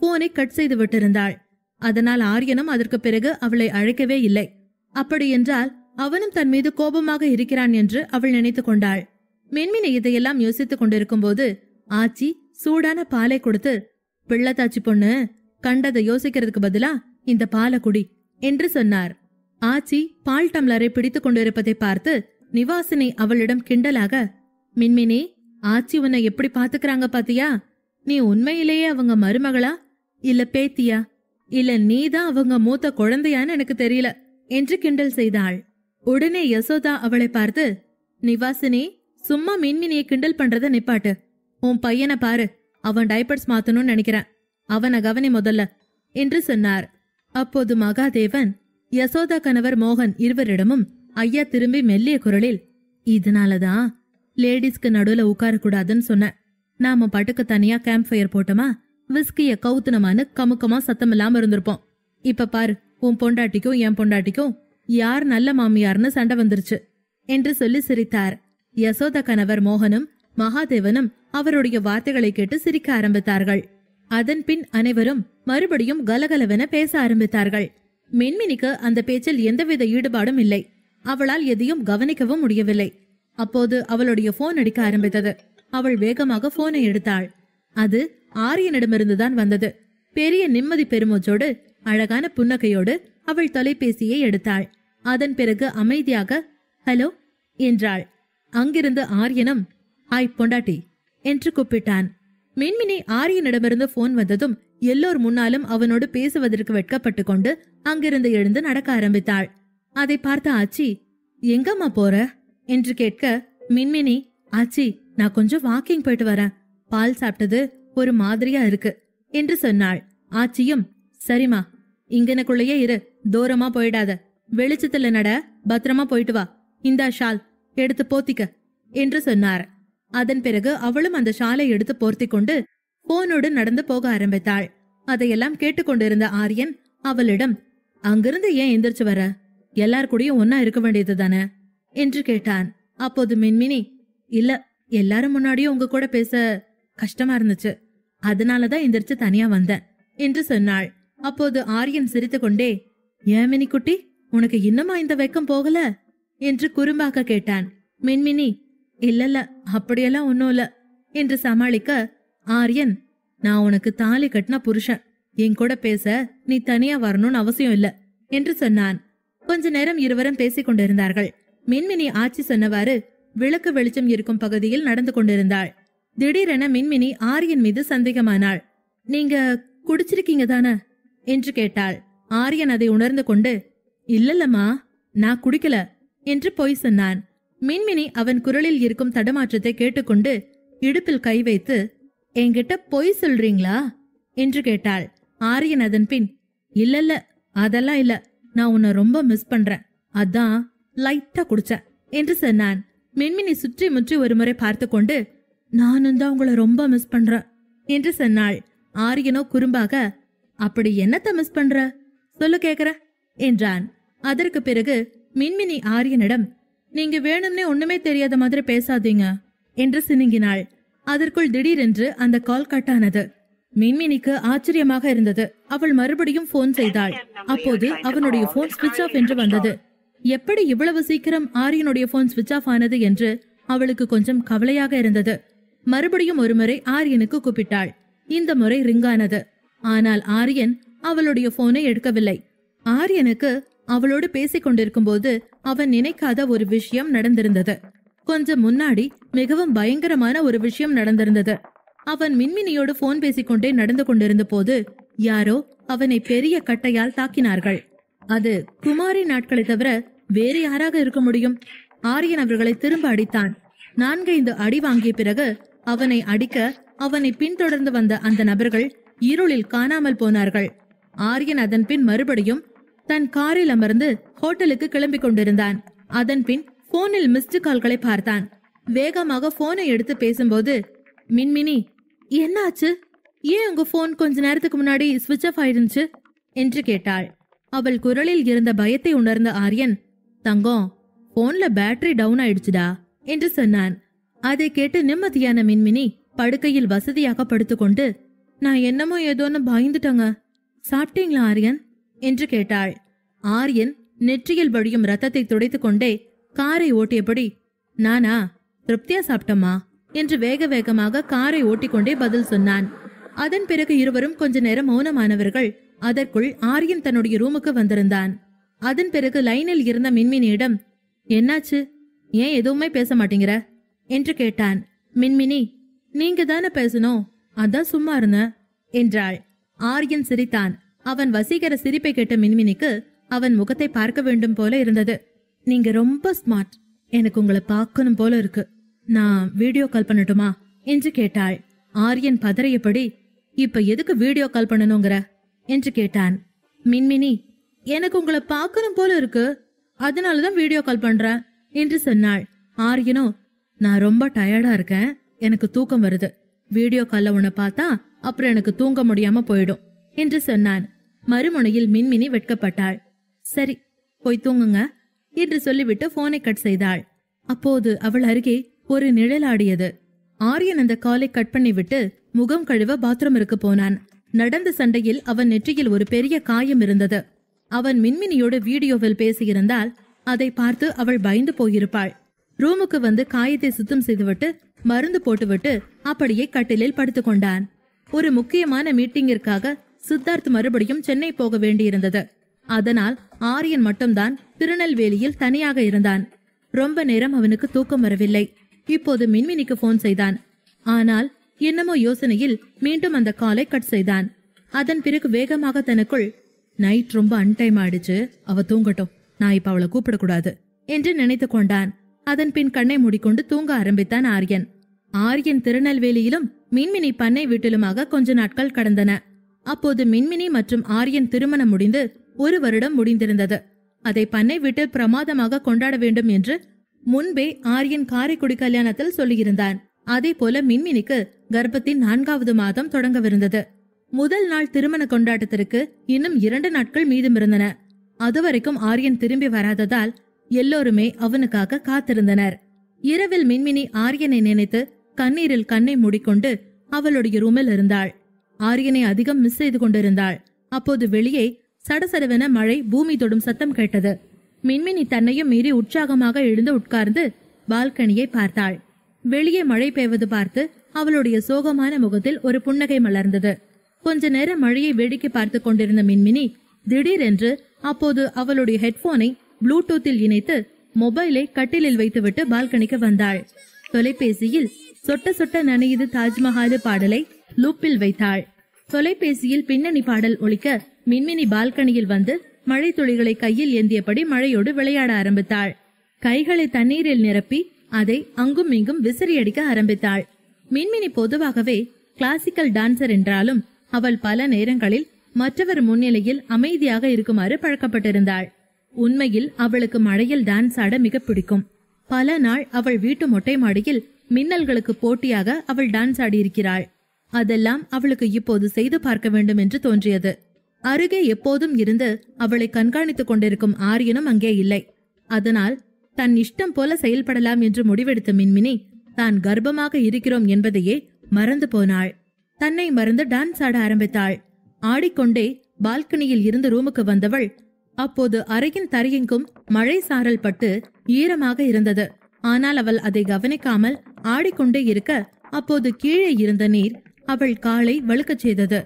போனை கட் செய்து விட்டிருந்தாள். அதனால் ஆரியனும் அதற்கு பிறகு அவளை அழைக்கவே இல்லை. அப்படியென்றால் அவனும் தன் மீது கோபமாக இருக்கிறான் என்று அவள் நினைத்து கொண்டாள். மின்மினி இதையெல்லாம் யோசித்துக் கொண்டிருக்கும் போது ஆச்சி சூடான பாலை கொடுத்து, பிள்ளத்தாச்சி பொண்ணு, கண்டதை யோசிக்கிறதுக்கு பதிலா இந்த பாலை குடி என்று சொன்னார். ஆச்சி பால் டம்ளரை பிடித்துக் கொண்டிருப்பதை பார்த்து நிவாசினி அவளிடம் கிண்டலாக, மின்மினி, ஆச்சி உன்னை எப்படி பாத்துக்கிறாங்க பாத்தியா? நீ உண்மையிலேயே அவங்க மருமகளா இல்ல பேத்தியா இல்ல நீதான் அவங்க மூத்த குழந்தையான்னு எனக்கு தெரியல என்று கிண்டல் செய்தாள். உடனே யசோதா அவளை பார்த்து, நிவாசினி, சும்மா மின்மினியை கிண்டல் பண்றத நிப்பாட்டு. உன் பையனை பாரு, அவன் டைப்பர்ஸ் மாத்தணும்னு நினைக்கிறேன், அவனை கவனி முதல்ல என்று சொன்னார். அப்போது மகாதேவன், யசோதா கணவர் மோகன் இருவரிடமும் ஐயா திரும்பி மெல்லிய குரலில், இதனாலதான் லேடிஸ்க்கு நடுவுல உட்காரக்கூடாதுன்னு சொன்னேன். நாம பாட்டுக்கு தனியா கேம்ப் ஃபயர் போட்டோமா, விஸ்கிய கவுத்துனமான்னு கமுக்கமா சத்தமில்லாம இருந்திருப்போம். இப்ப பாரு, உன் பொண்டாட்டிக்கும் என் பொண்டாட்டிக்கும் யார் நல்ல மாமியார்னு சண்டை வந்துருச்சு என்று சொல்லி சிரித்தார். யசோதா கணவர் மோகனும் மகாதேவனும் அவருடைய வார்த்தைகளை கேட்டு சிரிக்க ஆரம்பித்தார்கள். அதன் பின் அனைவரும் மறுபடியும் கலகலவென பேச ஆரம்பித்தார்கள். மின்மினிக்கு அந்த பேச்சில் எந்தவித ஈடுபாடும் இல்லை. அவளால் எதையும் கவனிக்கவும் முடியவில்லை. அப்போது அவளுடைய போன் அடிக்க ஆரம்பித்தது. அவள் வேகமாக போனை எடுத்தாள். அது ஆரியனிடமிருந்துதான் வந்தது. பெரிய நிம்மதி பெருமூச்சோடு அழகான புன்னகையோடு அவள் தொலைபேசியை எடுத்தாள். அதன் பிறகு அமைதியாக ஹலோ என்றாள். அங்கிருந்து ஆரியனும் ஹாய் பொண்டாட்டி என்று கூப்பிட்டான். மின்மினி ஆரியனிடமிருந்து போன் வந்ததும் எல்லோர் முன்னாலும் அவனோடு பேசுவதற்கு வெட்கப்பட்டு கொண்டு அங்கிருந்து எழுந்து நடக்க ஆரம்பித்தாள். அதை பார்த்த ஆச்சி, எங்கம்மா போற என்று கேட்க மின்மினி, ஆச்சி, நான் கொஞ்சம் வாக்கிங் போயிட்டு வரேன், பால் சாப்பிட்டது ஒரு மாதிரியா இருக்கு என்று சொன்னாள். ஆச்சியும், சரிமா, இங்கனக்குள்ளேயே இரு, தூரமா போயிடாத, வெளிச்சத்துல நட, பத்திரமா போயிட்டு வா, இந்தா ஷால் எடுத்து போத்திக்க என்று சொன்னார். அதன் பிறகு அவளும் அந்த ஷாலை எடுத்து போர்த்தி கொண்டு போனோடு நடந்து போக ஆரம்பித்தாள். அதையெல்லாம் கேட்டுக்கொண்டிருந்த ஆரியன் அவளிடம், அங்கிருந்து ஏன் எந்திரிச்சு வர, எல்லார் கூடயும் ஒன்னா இருக்க வேண்டியது தானே என்று கேட்டான். அப்போது மின்மினி, இல்ல, எல்லாரும் முன்னாடியும் உங்க கூட பேச கஷ்டமா இருந்துச்சு, அதனாலதான் எந்திரிச்சு தனியா வந்தேன் என்று சொன்னாள். அப்போது ஆரியன் சிரித்து கொண்டே, ஏன் மினி குட்டி, உனக்கு இன்னுமா இந்த வெக்கம் போகல என்று குறும்பாக கேட்டான். மின்மினி, இல்லல்ல, அப்படியெல்லாம் ஒன்னும் இல்ல என்று சமாளிக்க ஆரியன், நான் உனக்கு தாலி கட்டின புருஷன், என் கூட பேச நீ தனியா வரணும்னு அவசியம் இல்ல என்று சொன்னான். கொஞ்ச நேரம் இருவரும் பேசிக் கொண்டிருந்தார்கள். மின்மினி ஆச்சி சொன்னவாறு விளக்கு வெளிச்சம் இருக்கும் பகுதியில் நடந்து கொண்டிருந்தாள். திடீரென மின்மினி ஆரியன் மீது சந்தேகமானாள். நீங்க குடிச்சிருக்கீங்க தானே என்று கேட்டாள். ஆரியன் அதை உணர்ந்து கொண்டு, இல்லல்லம்மா, நான் குடிக்கல என்று பொய் சொன்னான். மின்மினி அவன் குரலில் இருக்கும் தடுமாற்றத்தை கேட்டுக்கொண்டு இடுப்பில் கை வைத்து, என்கிட்ட பொய் சொல்றீங்களா என்று கேட்டாள். ஆரியன் அதன் பின், இல்லல்ல, அதெல்லாம் இல்ல, நான் உன்னை ரொம்ப மிஸ் பண்றேன், அதான் லைட்டா குடிச்சேன் என்று சொன்னான். மின்மினி சுற்றி முற்றி ஒரு முறை பார்த்து கொண்டு, நானும் தான் உங்களை ரொம்ப மிஸ் பண்றேன் என்று சொன்னாள். ஆரியனோ குறும்பாக, அப்படி என்னத்த மிஸ் பண்ற, சொல்லு கேக்குற என்றான். அதற்கு பிறகு மின்மினி ஆரியனிடம், நீங்க வேணும்னே ஒண்ணுமே தெரியாத மாதிரி பேசாதீங்க என்று சினுங்கினாள். அதற்குள் திடீரென்று அந்த கால் கட்டானது. மின்மினிக்கு ஆச்சரியமாக இருந்தது. அவள் மறுபடியும் போன் செய்தாள். அப்போது அவனுடைய போன் ஸ்விட்ச் ஆஃப் என்று வந்தது. எப்படி இவ்வளவு சீக்கிரம் ஆரியனுடைய போன் ஸ்விட்ச் ஆஃப் ஆனது என்று அவளுக்கு கொஞ்சம் கவலையாக இருந்தது. மறுபடியும் ஒருமுறை ஆரியனுக்கு கூப்பிட்டாள். இந்த முறை ரிங்கானது. ஆனால் ஆரியன் அவளுடைய போனை எடுக்கவில்லை. ஆரியனுக்கு அவளோடு பேசிக் கொண்டிருக்கும் போது அவன் நினைக்காத ஒரு விஷயம் நடந்திருந்தது. கொஞ்சம் முன்னாடி மிகவும் பயங்கரமான ஒரு விஷயம் நடந்திருந்தது. அவன் மின்மினியோடு போன் பேசிக்கொண்டே நடந்து கொண்டிருந்த போது யாரோ அவனை பெரிய கட்டையால் தாக்கினார்கள். அது குமாரி நாட்களை தவிர வேறு யாராக இருக்க முடியும்? ஆரியன் அவர்களை திரும்ப அடித்தான். 4-5 அடி வாங்கிய பிறகு அவனை அடிக்க அவனை பின்தொடர்ந்து வந்த அந்த நபர்கள் இருளில் காணாமல் போனார்கள். ஆரியன் அதன் பின் மறுபடியும் தன் காரில் அமர்ந்து ஹோட்டலுக்கு கிளம்பிக் கொண்டிருந்தான். அதன் பின் போனில் மிஸ்டு கால்களை பார்த்தான். வேகமாக போனை எடுத்து பேசும்போது, மின்மினி, என்னாச்சு? ஏன் உங்க போன் கொஞ்ச நேரத்துக்கு முன்னாடி ஸ்விட்ச் ஆஃப் ஆயிருந்துச்சு என்று கேட்டாள். அவள் குரலில் இருந்த பயத்தை உணர்ந்த ஆரியன், தங்கம், போன்ல பேட்டரி டவுன் ஆயிடுச்சுடா என்று சொன்னான். அதை கேட்டு நிம்மதியான மின்மினி படுக்கையில் வசதியாக படுத்துக்கொண்டு, நான் என்னமோ ஏதோன்னு பயந்துட்டங்க. சாப்பிட்டீங்களா ஆரியன் என்று கேட்டாள். ஆரியன் நெற்றியில் வழியும் ரத்தத்தை துடைத்துக் கொண்டே காரை ஓட்டியபடி, நானா திருப்தியா சாப்பிட்டம்மா என்று வேக வேகமாக காரை ஓட்டிக்கொண்டே பதில் சொன்னான். அதன் பிறகு இருவரும் கொஞ்ச நேரம் மௌனமானவர்கள். அதற்குள் ஆரியன் தன்னுடைய ரூமுக்கு வந்திருந்தான். அதன் பிறகு லைனில் இருந்த மின்மினியிடம், என்னாச்சு, ஏன் எதுவுமே பேச மாட்டேங்கிற என்று கேட்டான். மின்மினி, நீங்க தானே பேசணும், அதான் சும்மா இருந்த என்றாள். ஆரியன் சிரித்தான். அவன் வசீகர சிரிப்பை கேட்ட மின்மினிக்கு அவன் முகத்தை பார்க்க வேண்டும் போல இருந்தது. நீங்க ரொம்ப ஸ்மார்ட், எனக்கு உங்களை பார்க்கணும் போல இருக்கு. நான் வீடியோ கால் பண்ணட்டுமா என்று கேட்டாள். ஆரியன் பதறியபடி, இப்ப எதுக்கு வீடியோ கால் பண்ணணுங்கிற என்று கேட்டான். மின்மினி, எனக்கு உங்களை பார்க்கணும் போல இருக்கு, அதனாலதான் வீடியோ கால் பண்றேன் என்று சொன்னாள். ஆரியனோ, நான் ரொம்ப டயர்டா இருக்கேன், எனக்கு தூக்கம் வருது, வீடியோ கால்ல உன்னை பார்த்தா அப்புறம் எனக்கு தூங்க முடியாம போயிடும் என்று சொன்னான். மறுமுனையில் மின்மினி வெட்கப்பட்டாள். சரி, போய் தூங்குங்க என்று சொல்லிவிட்டு போனை கட் செய்தாள். அப்போது அவள் அருகே ஒரு நிழலாடியது. ஆரியன் அந்த காலை கட் பண்ணிவிட்டு முகம் கழுவ பாத்ரூமிற்கு போனான். நடந்த சண்டையில் அவன் நெற்றியில் ஒரு பெரிய காயம் இருந்தது. அவன் மின்மினியோடு வீடியோவில் பேசியிருந்தால் அதை பார்த்து அவள் பயந்து போயிருப்பாள். ரூமுக்கு வந்து காயத்தை சுத்தம் செய்துவிட்டு மருந்து போட்டுவிட்டு அப்படியே கட்டிலில் படுத்துக் கொண்டான். ஒரு முக்கியமான மீட்டிங்கிற்காக சித்தார்த் மறுபடியும் சென்னை போக வேண்டியிருந்தது. அதனால் ஆரியன் மட்டும்தான் திருநெல்வேலியில் தனியாக இருந்தான். ரொம்ப நேரம் அவனுக்கு தூக்கம் வரவில்லை. இப்போது மின்மினிக்கு போன் செய்தான். ஆனால் என்னமோ யோசனையில் மீண்டும் அந்த காலை கட் செய்தான். அதன் பிறகு வேகமாக தனக்குள், நைட் ரொம்ப அன்டைம் ஆயிடுச்சு, அவ தூங்கட்டும், நான் இப்ப அவளை கூப்பிடக்கூடாது என்று நினைத்து கொண்டான். அதன் பின் கண்ணை மூடிக்கொண்டு தூங்க ஆரம்பித்தான் ஆரியன். ஆரியன் திருநெல்வேலியிலும் மின்மினி பண்ணை வீட்டிலுமாக கொஞ்ச நாட்கள் கடந்தன. அப்போது மின்மினி மற்றும் ஆரியன் திருமணம் முடிந்து 1 வருடம் முடிந்திருந்தது. அதை பண்ணை வீட்டில் பிரமாதமாக கொண்டாட வேண்டும் என்று முன்பே ஆரியன் காரைக்குடி கல்யாணத்தில் சொல்லியிருந்தான். அதே போல மின்மினிக்கு கர்ப்பத்தின் 4வது மாதம் தொடங்கவிருந்தது. முதல் நாள் திருமண கொண்டாட்டத்திற்கு இன்னும் 2 நாட்கள் மீதமிருந்தன. அதுவரைக்கும் ஆரியன் திரும்பி வராததால் எல்லோருமே அவனுக்காக காத்திருந்தனர். இரவில் மின்மினி ஆரியனை நினைத்து கண்ணீரில் கண்ணை மூடிக்கொண்டு அவளுடைய ரூமில் இருந்தாள். ஆரியனை அதிகம் மிஸ் செய்து கொண்டிருந்தாள். அப்போது வெளியே சடசடவென மழை பூமி தொடும் சத்தம் கேட்டது. மின்மினி தன்னையும் மீறி உற்சாகமாக எழுந்து உட்கார்ந்து பால்கனியை பார்த்தாள். வெளியே மழை பெய்வது பார்த்து அவளுடைய சோகமான முகத்தில் ஒரு புன்னகை மலர்ந்தது. கொஞ்ச நேரம் மழையை வேடிக்கை பார்த்து கொண்டிருந்த மின்மினி திடீரென்று அப்போது அவளுடைய ஹெட்போனை ப்ளூடூத்தில் இணைத்து மொபைலை கட்டிலில் வைத்துவிட்டு பால்கனிக்கு வந்தாள். தொலைபேசியில் சொட்ட சொட்ட நனையுது தாஜ்மஹால் பாடலை லூப்பில் வைத்தாள். தொலைபேசியில் பின்னணி பாடல் ஒலிக்க மின்மினி பால்கனியில் வந்து மழை துளிகளை கையில் ஏந்தியபடி மழையோடு விளையாட ஆரம்பித்தாள். கைகளை தண்ணீரில் நிரப்பி அதை அங்கும் இங்கும் விசிறியடிக்க ஆரம்பித்தாள். மின்மினி பொதுவாகவே கிளாசிக்கல் டான்சர் என்றாலும் அவள் பல நேரங்களில் மற்றவர் முன்னிலையில் அமைதியாக இருக்குமாறு பழக்கப்பட்டிருந்தாள். உண்மையில் அவளுக்கு மழையில் டான்ஸ் ஆட மிக பிடிக்கும். பல நாள் அவள் வீட்டு மொட்டை மாடியில் மின்னல்களுக்கு போட்டியாக அவள் டான்ஸ் ஆடியிருக்கிறாள். அதெல்லாம் அவளுக்கு இப்போது செய்து பார்க்க வேண்டும் என்று தோன்றியது. அருகே எப்போதும் இருந்து அவளை கண்காணித்துக் கொண்டிருக்கும் ஆரியனும் அங்கே இல்லை. அதனால் தன் இஷ்டம் போல செயல்படலாம் என்று முடிவெடுத்த மின்மினி தான் கர்ப்பமாக இருக்கிறோம் என்பதையே மறந்து போனாள். தன்னை மறந்து டான்ஸ் ஆட ஆரம்பித்தாள். ஆடிக்கொண்டே பால்கனியில் இருந்து ரூமுக்கு வந்தவள் அப்போது அறையின் தரையெங்கும் மழை சாரல் பட்டு ஈரமாக இருந்தது. ஆனால் அவள் அதை கவனிக்காமல் ஆடிக்கொண்டே இருக்க அப்போது கீழே இருந்த நீர் அவள் காலை வழுக்கச் செய்தது.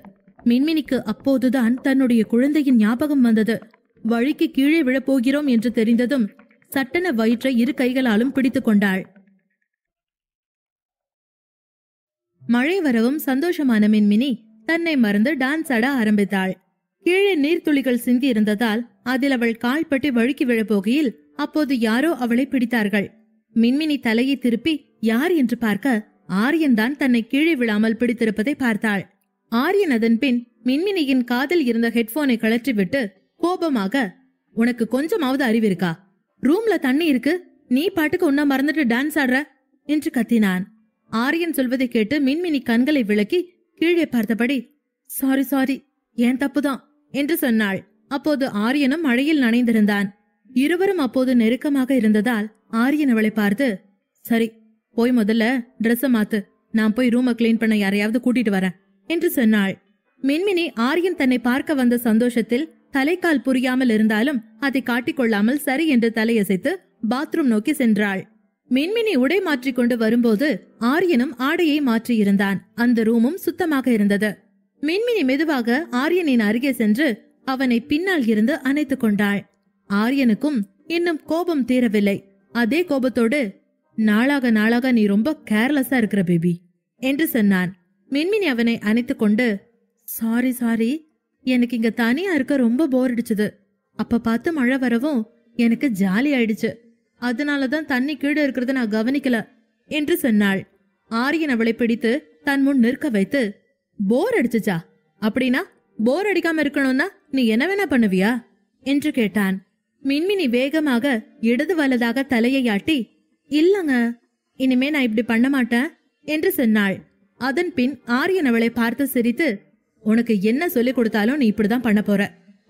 மின்மினிக்கு அப்போதுதான் தன்னுடைய குழந்தையின் ஞாபகம் வந்தது. வழிக்கு கீழே விழப்போகிறோம் என்று தெரிந்ததும் சட்டென வயிற்றை 2 கைகளாலும் பிடித்துக் கொண்டாள். மழை வரவும் சந்தோஷமான மின்மினி தன்னை மறந்து டான்ஸ் ஆட ஆரம்பித்தாள். கீழே நீர்த்துளிகள் சிந்தி இருந்ததால் அதில் அவள் கால்பட்டு வழுக்கி விழப்போகையில் அப்போது யாரோ அவளை பிடித்தார்கள். மின்மினி தலையை திருப்பி யார் என்று பார்க்க ஆரியன் தான் தன்னை கீழே விழாமல் பிடித்திருப்பதை பார்த்தாள். ஆரியன் அதன் பின் மின்மினியின் காதில் இருந்த ஹெட்போனை கழற்றிவிட்டு கோபமாக, உனக்கு கொஞ்சமாவது அறிவிருக்கா? ரூம்ல தண்ணி இருக்கு, நீ பாட்டுக்கு உன்ன மறந்துட்டு டான்ஸ் ஆடுற என்று கத்தினான். ஆரியன் சொல்வதை கேட்டு மின்மினி கண்களை விளக்கி கீழே பார்த்தபடி, சாரி சாரி, ஏன் தப்புதான் என்று சொன்னாள். அப்போது ஆரியனும் மழையில் நனைந்திருந்தான். இருவரும் அப்போது நெருக்கமாக இருந்ததால் ஆரியன் அவளை பார்த்து, சரி போய் முதல்ல டிரெஸ் மாத்து, நான் போய் ரூமை கிளீன் பண்ண யாரையாவது கூட்டிட்டு வரேன் என்று சொன்னாள். மின்மினி ஆரியன் தன்னை பார்க்க வந்த சந்தோஷத்தில் தலைக்கால் புரியாமல் இருந்தாலும் அதை காட்டிக்கொள்ளாமல் சரி என்று தலையசைத்து பாத்ரூம் நோக்கி சென்றாள். மின்மினி உடை மாற்றிக்கொண்டு வரும்போது ஆரியனும் ஆடையை மாற்றியிருந்தான். அந்த ரூமும் சுத்தமாக இருந்தது. மின்மினி மெதுவாக ஆரியனின் அருகே சென்று அவனை பின்னால் இருந்து அணைத்துக் கொண்டாள். ஆரியனுக்கும் இன்னும் கோபம் தீரவில்லை. அதே கோபத்தோடு, நாளாக நாளாக நீ ரொம்ப கேர்லெஸ்ஸா இருக்கிற பேபி என்று சொன்னான். மின்மினி அவனை அணைத்துக் கொண்டு, சாரி சாரி, எனக்கு இங்க தனியா இருக்க ரொம்ப போர் அடிச்சது. அப்ப பார்த்து மழை வரவும் எனக்கு ஜாலி ஆயிடுச்சு. அதனாலதான் தண்ணி கீழே இருக்கிறத நான் கவனிக்கல என்று சொன்னாள். ஆரியன் அவளை பிடித்து தன் முன் நிற்க வைத்து, போர் அடிச்சுச்சா? அப்படின்னா போர் அடிக்காம இருக்கணும்னா நீ என்ன வேணா பண்ணுவியா என்று கேட்டான். மின்மினி வேகமாக இடது வலதாக தலையை ஆட்டி, இல்லங்க, இனிமே நான் இப்படி பண்ண மாட்டேன் என்று சொன்னாள். அதன் பின் ஆரியன் அவளை பார்த்து சிரித்து, உனக்கு என்ன சொல்லிக் கொடுத்தாலும் நீ இப்படிதான் பண்ண போற,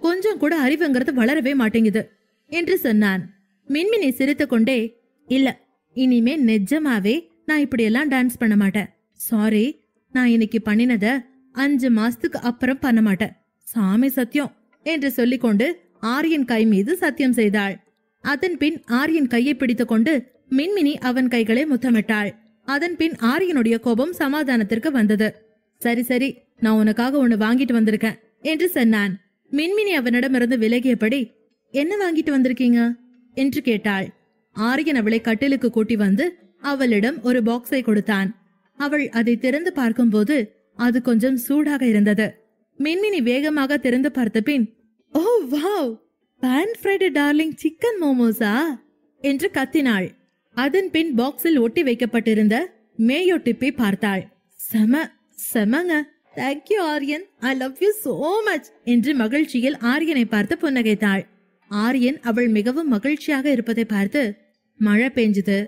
கொஞ்சம் கூட அறிவுங்கிறது வளரவே மாட்டேங்குது என்று சொன்னான். மின்மினி சிரித்து கொண்டே, இல்ல, இனிமே நிஜமாவே நான் இப்படியெல்லாம் டான்ஸ் பண்ண மாட்டேன். சாரி, நான் இன்னைக்கு பண்ணினத 5 மாசத்துக்கு அப்புறம் பண்ண மாட்டேன், சாமி சத்தியம் என்று சொல்லிக்கொண்டு ஆரியன் கை மீது சத்தியம் செய்தாள். அதன் பின் ஆரியன் கையை பிடித்துக் கொண்டு மின்மினி அவன் கைகளை முத்தமிட்டாள். அதன் பின் ஆரியனுடைய கோபம் சமாதானத்திற்கு வந்தது. சரி சரி, நான் உனக்காக ஒண்ணு வாங்கிட்டு வந்திருக்கேன் என்று சொன்னான். மின்மினி அவனிடமிருந்து விலகியபடி, என்ன வாங்கிட்டு வந்திருக்கீங்க என்று கேட்டாள். ஆரியன் அவளை கட்டிலுக்கு கூட்டி வந்து அவளிடம் ஒரு பாக்ஸை கொடுத்தான். அவள் அதை திறந்து பார்க்கும்போது அது கொஞ்சம் சூடாக இருந்தது. மின்மினி வேகமாக திறந்து பார்த்த பின், ஓ வாவ், பான் ஃப்ரைடு டார்லிங் சிக்கன் மோமோஸா என்று கத்தினாள். அதன் பின் பாக்ஸில் ஒட்டி வைக்கப்பட்டிருந்த மேயோ டிப்பை பார்த்தாள். செமங்க, thank you Aryan, I love you so much என்று மகிழ்ச்சியில் ஆரியனை பார்த்து புன்னகைத்தாள். ஆரியன் அவள் மிகவும் மகிழ்ச்சியாக இருப்பதை பார்த்து, மழை பெஞ்சுது,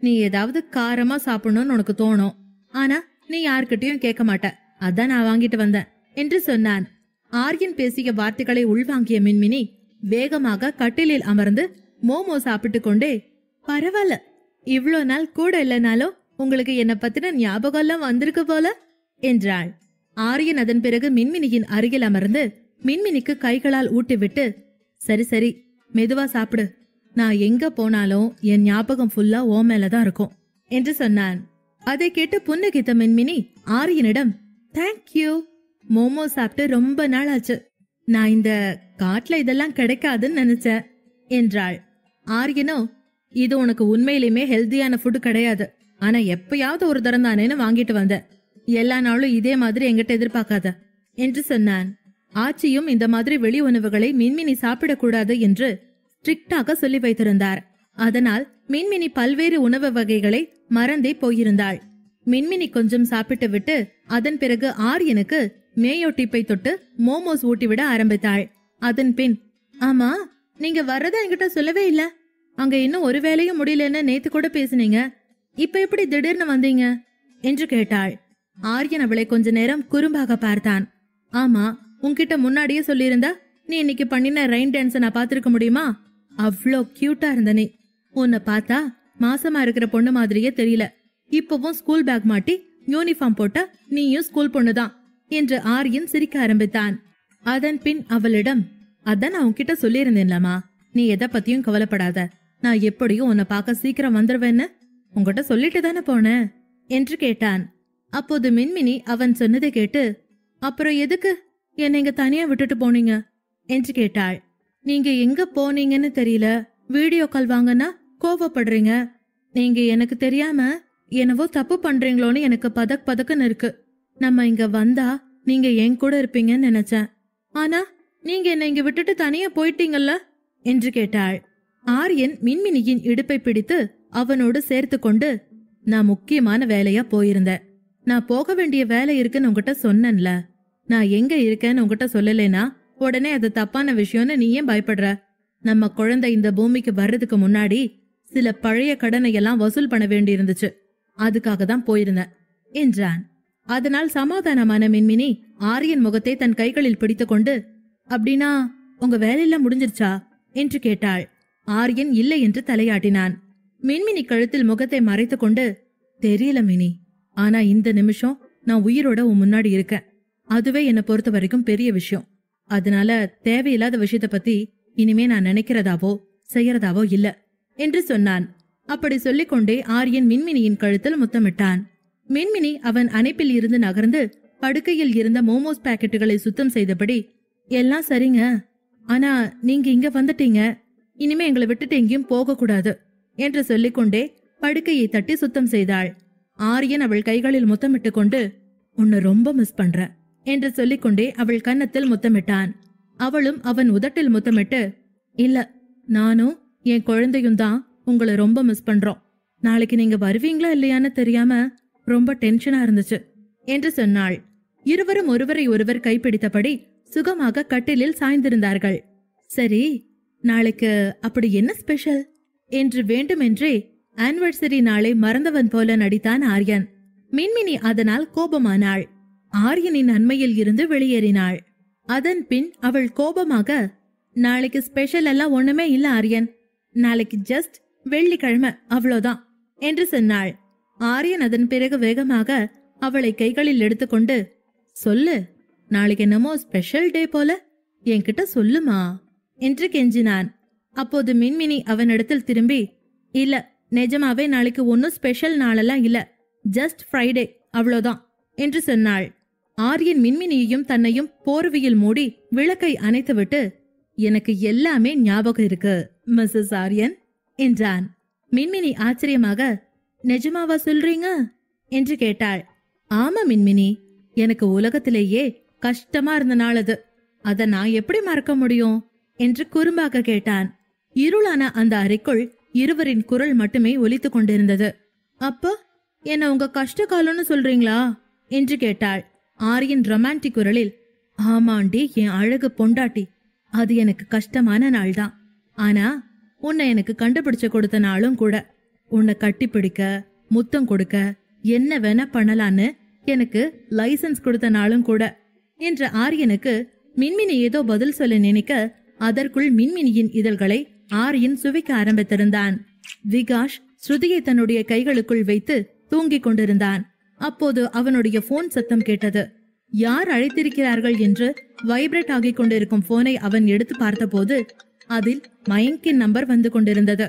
நீ ஏதாவது காரமா சாப்பிடணும்னு உனக்கு தோணும், ஆனா நீ யார்கிட்டயும் கேட்க மாட்ட, அதான் நான் வாங்கிட்டு வந்தேன் என்று சொன்னான். ஆரியன் பேசிய வார்த்தைகளை உள்வாங்கிய மின்மினி வேகமாக கட்டிலில் அமர்ந்து மோமோ சாப்பிட்டு கொண்டே, பரவாயில்ல, இவ்ளோ நாள் கூட இல்லைனாலும் உங்களுக்கு என்ன பத்தின ஞாபகம் எல்லாம் வந்திருக்கு போல என்றாள். ஆரியன் அதன் பிறகு மின்மினியின் அருகில் அமர்ந்து மின்மினிக்கு கைகளால் ஊட்டிவிட்டு, சரி சரி, மெதுவா சாப்பிடு, நான் எங்க போனாலும் என் ஞாபகம் ஃபுல்லா ஓ மேலதான் இருக்கும் என்று சொன்னான். அதை கேட்டு புன்னகித்த மின்மினி ஆரியனிடம், தேங்க்யூ, மோமோ சாப்பிட்டு ரொம்ப நாள் ஆச்சு, நான் இந்த காட்டுல இதெல்லாம் கிடைக்காதுன்னு நினைச்சேன் என்றாள். ஆரியனோ, இது உனக்கு உண்மையிலுமே ஹெல்தியான ஃபுட் கிடையாது, ஆனா எப்பயாவது ஒரு தரம் தானேன்னு வாங்கிட்டு வந்த, எல்லா நாளும் இதே மாதிரி எங்கிட்ட எதிர்பார்க்காத என்று சொன்னான். ஆச்சியும் இந்த மாதிரி வெளி உணவுகளை மின்மினி சாப்பிடக்கூடாது என்று ஸ்ட்ரிக்டாக சொல்லி வைத்திருந்தார். அதனால் மின்மினி பல்வேறு உணவு வகைகளை மறந்தே போயிருந்தாள். மின்மினி கொஞ்சம் சாப்பிட்டு விட்டு அதன் பிறகு ஆரியனுக்கு மேயோ டிப்பை தொட்டு மோமோஸ் ஊட்டிவிட ஆரம்பித்தாள். அதன் பின், ஆமா, நீங்க வர்றதா என்கிட்ட சொல்லவே இல்ல, அங்க இன்னும் ஒரு வேலையும் முடியலன்னு நேத்து கூட பேசுனீங்க, இப்ப எப்படி திடீர்னு வந்தீங்க என்று கேட்டாள். ஆரியன் அவளை கொஞ்ச நேரம் குறும்பாக பார்த்தான். ஆமா, உன்கிட்ட முன்னாடியே சொல்லியிருந்தா நீ இன்னைக்கு பண்ணின ரெயின் டான்ஸ் நான் பாத்திருக்க முடியுமா? அவ்வளோ கியூட்டா இருந்த நீ, உன்னை பார்த்தா மாசமா இருக்கிற பொண்ணு மாதிரியே தெரியல, இப்பவும் ஸ்கூல் பேக் மாட்டி யூனிஃபார்ம் போட்டா நீயும் ஸ்கூல் பொண்ணுதான் என்று ஆரியன் சிரிக்க ஆரம்பித்தான். அதன் பின் அவளிடம், அதான் நான் உன்கிட்ட சொல்லியிருந்தேன்லமா, நீ எதை பத்தியும் கவலைப்படாத, நான் எப்படியும் உன்னை பார்க்க சீக்கிரம் வந்துருவேன்னு உங்ககிட்ட சொல்லிட்டு தானே போனேன் என்று கேட்டான். அப்போது மின்மினி அவன் சொன்னதை கேட்டு, அப்புறம் எதுக்கு என்னை இங்க தனியா விட்டுட்டு போனீங்க என்று கேட்டாள். நீங்க எங்க போனீங்கன்னு தெரியல, வீடியோ கால் வாங்கன்னா கோவப்படுறீங்க, நீங்க எனக்கு தெரியாம என்னவோ தப்பு பண்றீங்களோன்னு எனக்கு பதக்குன்னு இருக்கு. நம்ம இங்க வந்தா நீங்க என் கூட இருப்பீங்கன்னு நினைச்சேன், ஆனா நீங்க என்ன இங்க விட்டுட்டு தனியா போயிட்டீங்கல்ல என்று கேட்டாள். ஆரியன் மின்மினியின் இடுப்பை பிடித்து அவனோடு சேர்த்து கொண்டு, நான் முக்கியமான வேலையா போயிருந்தேன். நான் போக வேண்டிய வேலை இருக்குன்னு உங்ககிட்ட சொன்னேன்ல. நான் எங்க இருக்கேன்னு உங்ககிட்ட சொல்லலைனா உடனே அது தப்பான விஷயம்னு நீ ஏன் பயப்படுற? நம்ம குழந்தை இந்த பூமிக்கு வர்றதுக்கு முன்னாடி சில பழைய கடனை எல்லாம் வசூல் பண்ண வேண்டி இருந்துச்சு. அதுக்காக தான் போயிருந்தேன் என்றான். அதனால் சமாதானமான மின்மினி ஆரியன் முகத்தை தன் கைகளில் பிடித்து கொண்டு, அப்படின்னா உங்க வேலையெல்லாம் முடிஞ்சிருச்சா என்று கேட்டாள். ஆரியன் இல்லை என்று தலையாட்டினான். மின்மினி கழுத்தில் முகத்தை மறைத்து கொண்டு, தெரியல மினி, ஆனா இந்த நிமிஷம் நான் உயிரோட உன் முன்னாடி இருக்கேன். அதுவே என்னை பொறுத்த வரைக்கும் பெரிய விஷயம். அதனால தேவையில்லாத விஷயத்த பத்தி இனிமே நான் நினைக்கிறதாவோ செய்யறதாவோ இல்ல என்று சொன்னான். அப்படி சொல்லிக்கொண்டே ஆரியன் மின்மினியின் கழுத்தில் முத்தமிட்டான். மின்மினி அவன் அணைப்பில் இருந்து நகர்ந்து படுக்கையில் இருந்த மோமோஸ் பாக்கெட்டுகளை சுத்தம் செய்தபடி, எல்லாம் சரிங்க, ஆனா நீங்க இங்க வந்துட்டீங்க, இனிமே எங்களை விட்டுட்டு எங்கேயும் போக கூடாது என்று சொல்லிக்கொண்டே படுக்கையை தட்டி சுத்தம் செய்தாள். ஆரியன் அவள் கைகளில் முத்தமிட்டு கொண்டு, உன்னை ரொம்ப மிஸ் பண்ற என்று சொல்லிக்கொண்டே அவள் கன்னத்தில் முத்தமிட்டான். அவளும் அவன் உதட்டில் முத்தமிட்டு, இல்ல, நானும் என் குழந்தையும் தான் உங்களை ரொம்ப மிஸ் பண்றோம். நாளைக்கு நீங்க வருவீங்களா இல்லையான்னு தெரியாம ரொம்ப டென்ஷனா இருந்துச்சு என்று சொன்னாள். இருவரும் ஒருவரை ஒருவர் கைப்பிடித்தபடி சுகமாக கட்டிலில் சாய்ந்திருந்தார்கள். சரி, நாளைக்கு அப்படி என்ன ஸ்பெஷல் என்று வேண்டுமென்றே ஆனிவர்சரி நாளை மறந்தவன் போல நடித்தான் ஆரியன். மின்மினி அதனால் கோபமானாள். ஆரியனின் அண்மையில் இருந்து வெளியேறினாள். அதன் பின் அவள் கோபமாக, நாளைக்கு ஸ்பெஷல் எல்லாம் ஒண்ணுமே இல்ல ஆரியன், நாளைக்கு ஜஸ்ட் வெள்ளிக்கிழமை அவ்வளோதான் என்று சொன்னாள். ஆரியன் அதன் பிறகு வேகமாக அவளை கைகளில் எடுத்துக்கொண்டு, சொல்லு, நாளைக்கு என்னமோ ஸ்பெஷல் டே போல, என்கிட்ட சொல்லுமா என்று கெஞ்சினான். அப்போது மின்மினி அவனிடத்தில் திரும்பி, இல்ல, நிஜமாவே நாளைக்கு ஒன்னும் ஸ்பெஷல் நாளெல்லாம் இல்ல, ஜஸ்ட் ஃப்ரைடே அவ்வளோதான் என்று சொன்னாள். ஆரியன் மின்மினியையும் தன்னையும் போர்வையில் மூடி விளக்கை அணைத்துவிட்டு, எனக்கு எல்லாமே ஞாபகம் இருக்கு மிஸ்ஸஸ் ஆரியன் என்றான். மின்மினி ஆச்சரியமாக, நிஜமாவா சொல்றீங்க என்று கேட்டாள். ஆமா மின்மினி, எனக்கு உலகத்திலேயே கஷ்டமா இருந்த நாள் அது, அத நான் எப்படி மறக்க முடியும் என்று குறும்பாக கேட்டான். இருளான அந்த அறைக்குள் இருவரின் குரல் மட்டுமே ஒலித்துக் கொண்டிருந்தது. அப்ப என்ன உங்க கஷ்ட காலம்னு சொல்றீங்களா என்று கேட்டாள். ஆரியன் ரொமான்டிக் குரலில், ஆமாண்டி என் அழகு பொண்டாட்டி, அது எனக்கு கஷ்டமான நாள் தான். ஆனா உன்னை எனக்கு கண்டுபிடிச்சு கொடுத்த நாளும் கூட. உன்னை கட்டி பிடிக்க, முத்தம் கொடுக்க, என்ன வேணா பண்ணலான்னு எனக்கு லைசன்ஸ் கொடுத்த நாளும் கூட என்ற ஆரியனுக்கு மின்மினி ஏதோ பதில் சொல்ல நினைக்க, அதற்குள் மின்மினியின் இதழ்களை ஆரியன் சுவைக்க ஆரம்பித்திருந்தான். விகாஷ் ஸ்ருதியை தன்னுடைய கைகளுக்குள் வைத்து தூங்கிக் கொண்டிருந்தான். அப்போது அவனுடைய போன் சத்தம் கேட்டது. யார் அழைத்திருக்கிறார்கள் என்று வைப்ரேட் ஆகிக் கொண்டிருக்கும் போனை அவன் எடுத்து பார்த்தபோது அதில் மயங்கின் நம்பர் வந்து கொண்டிருந்தது.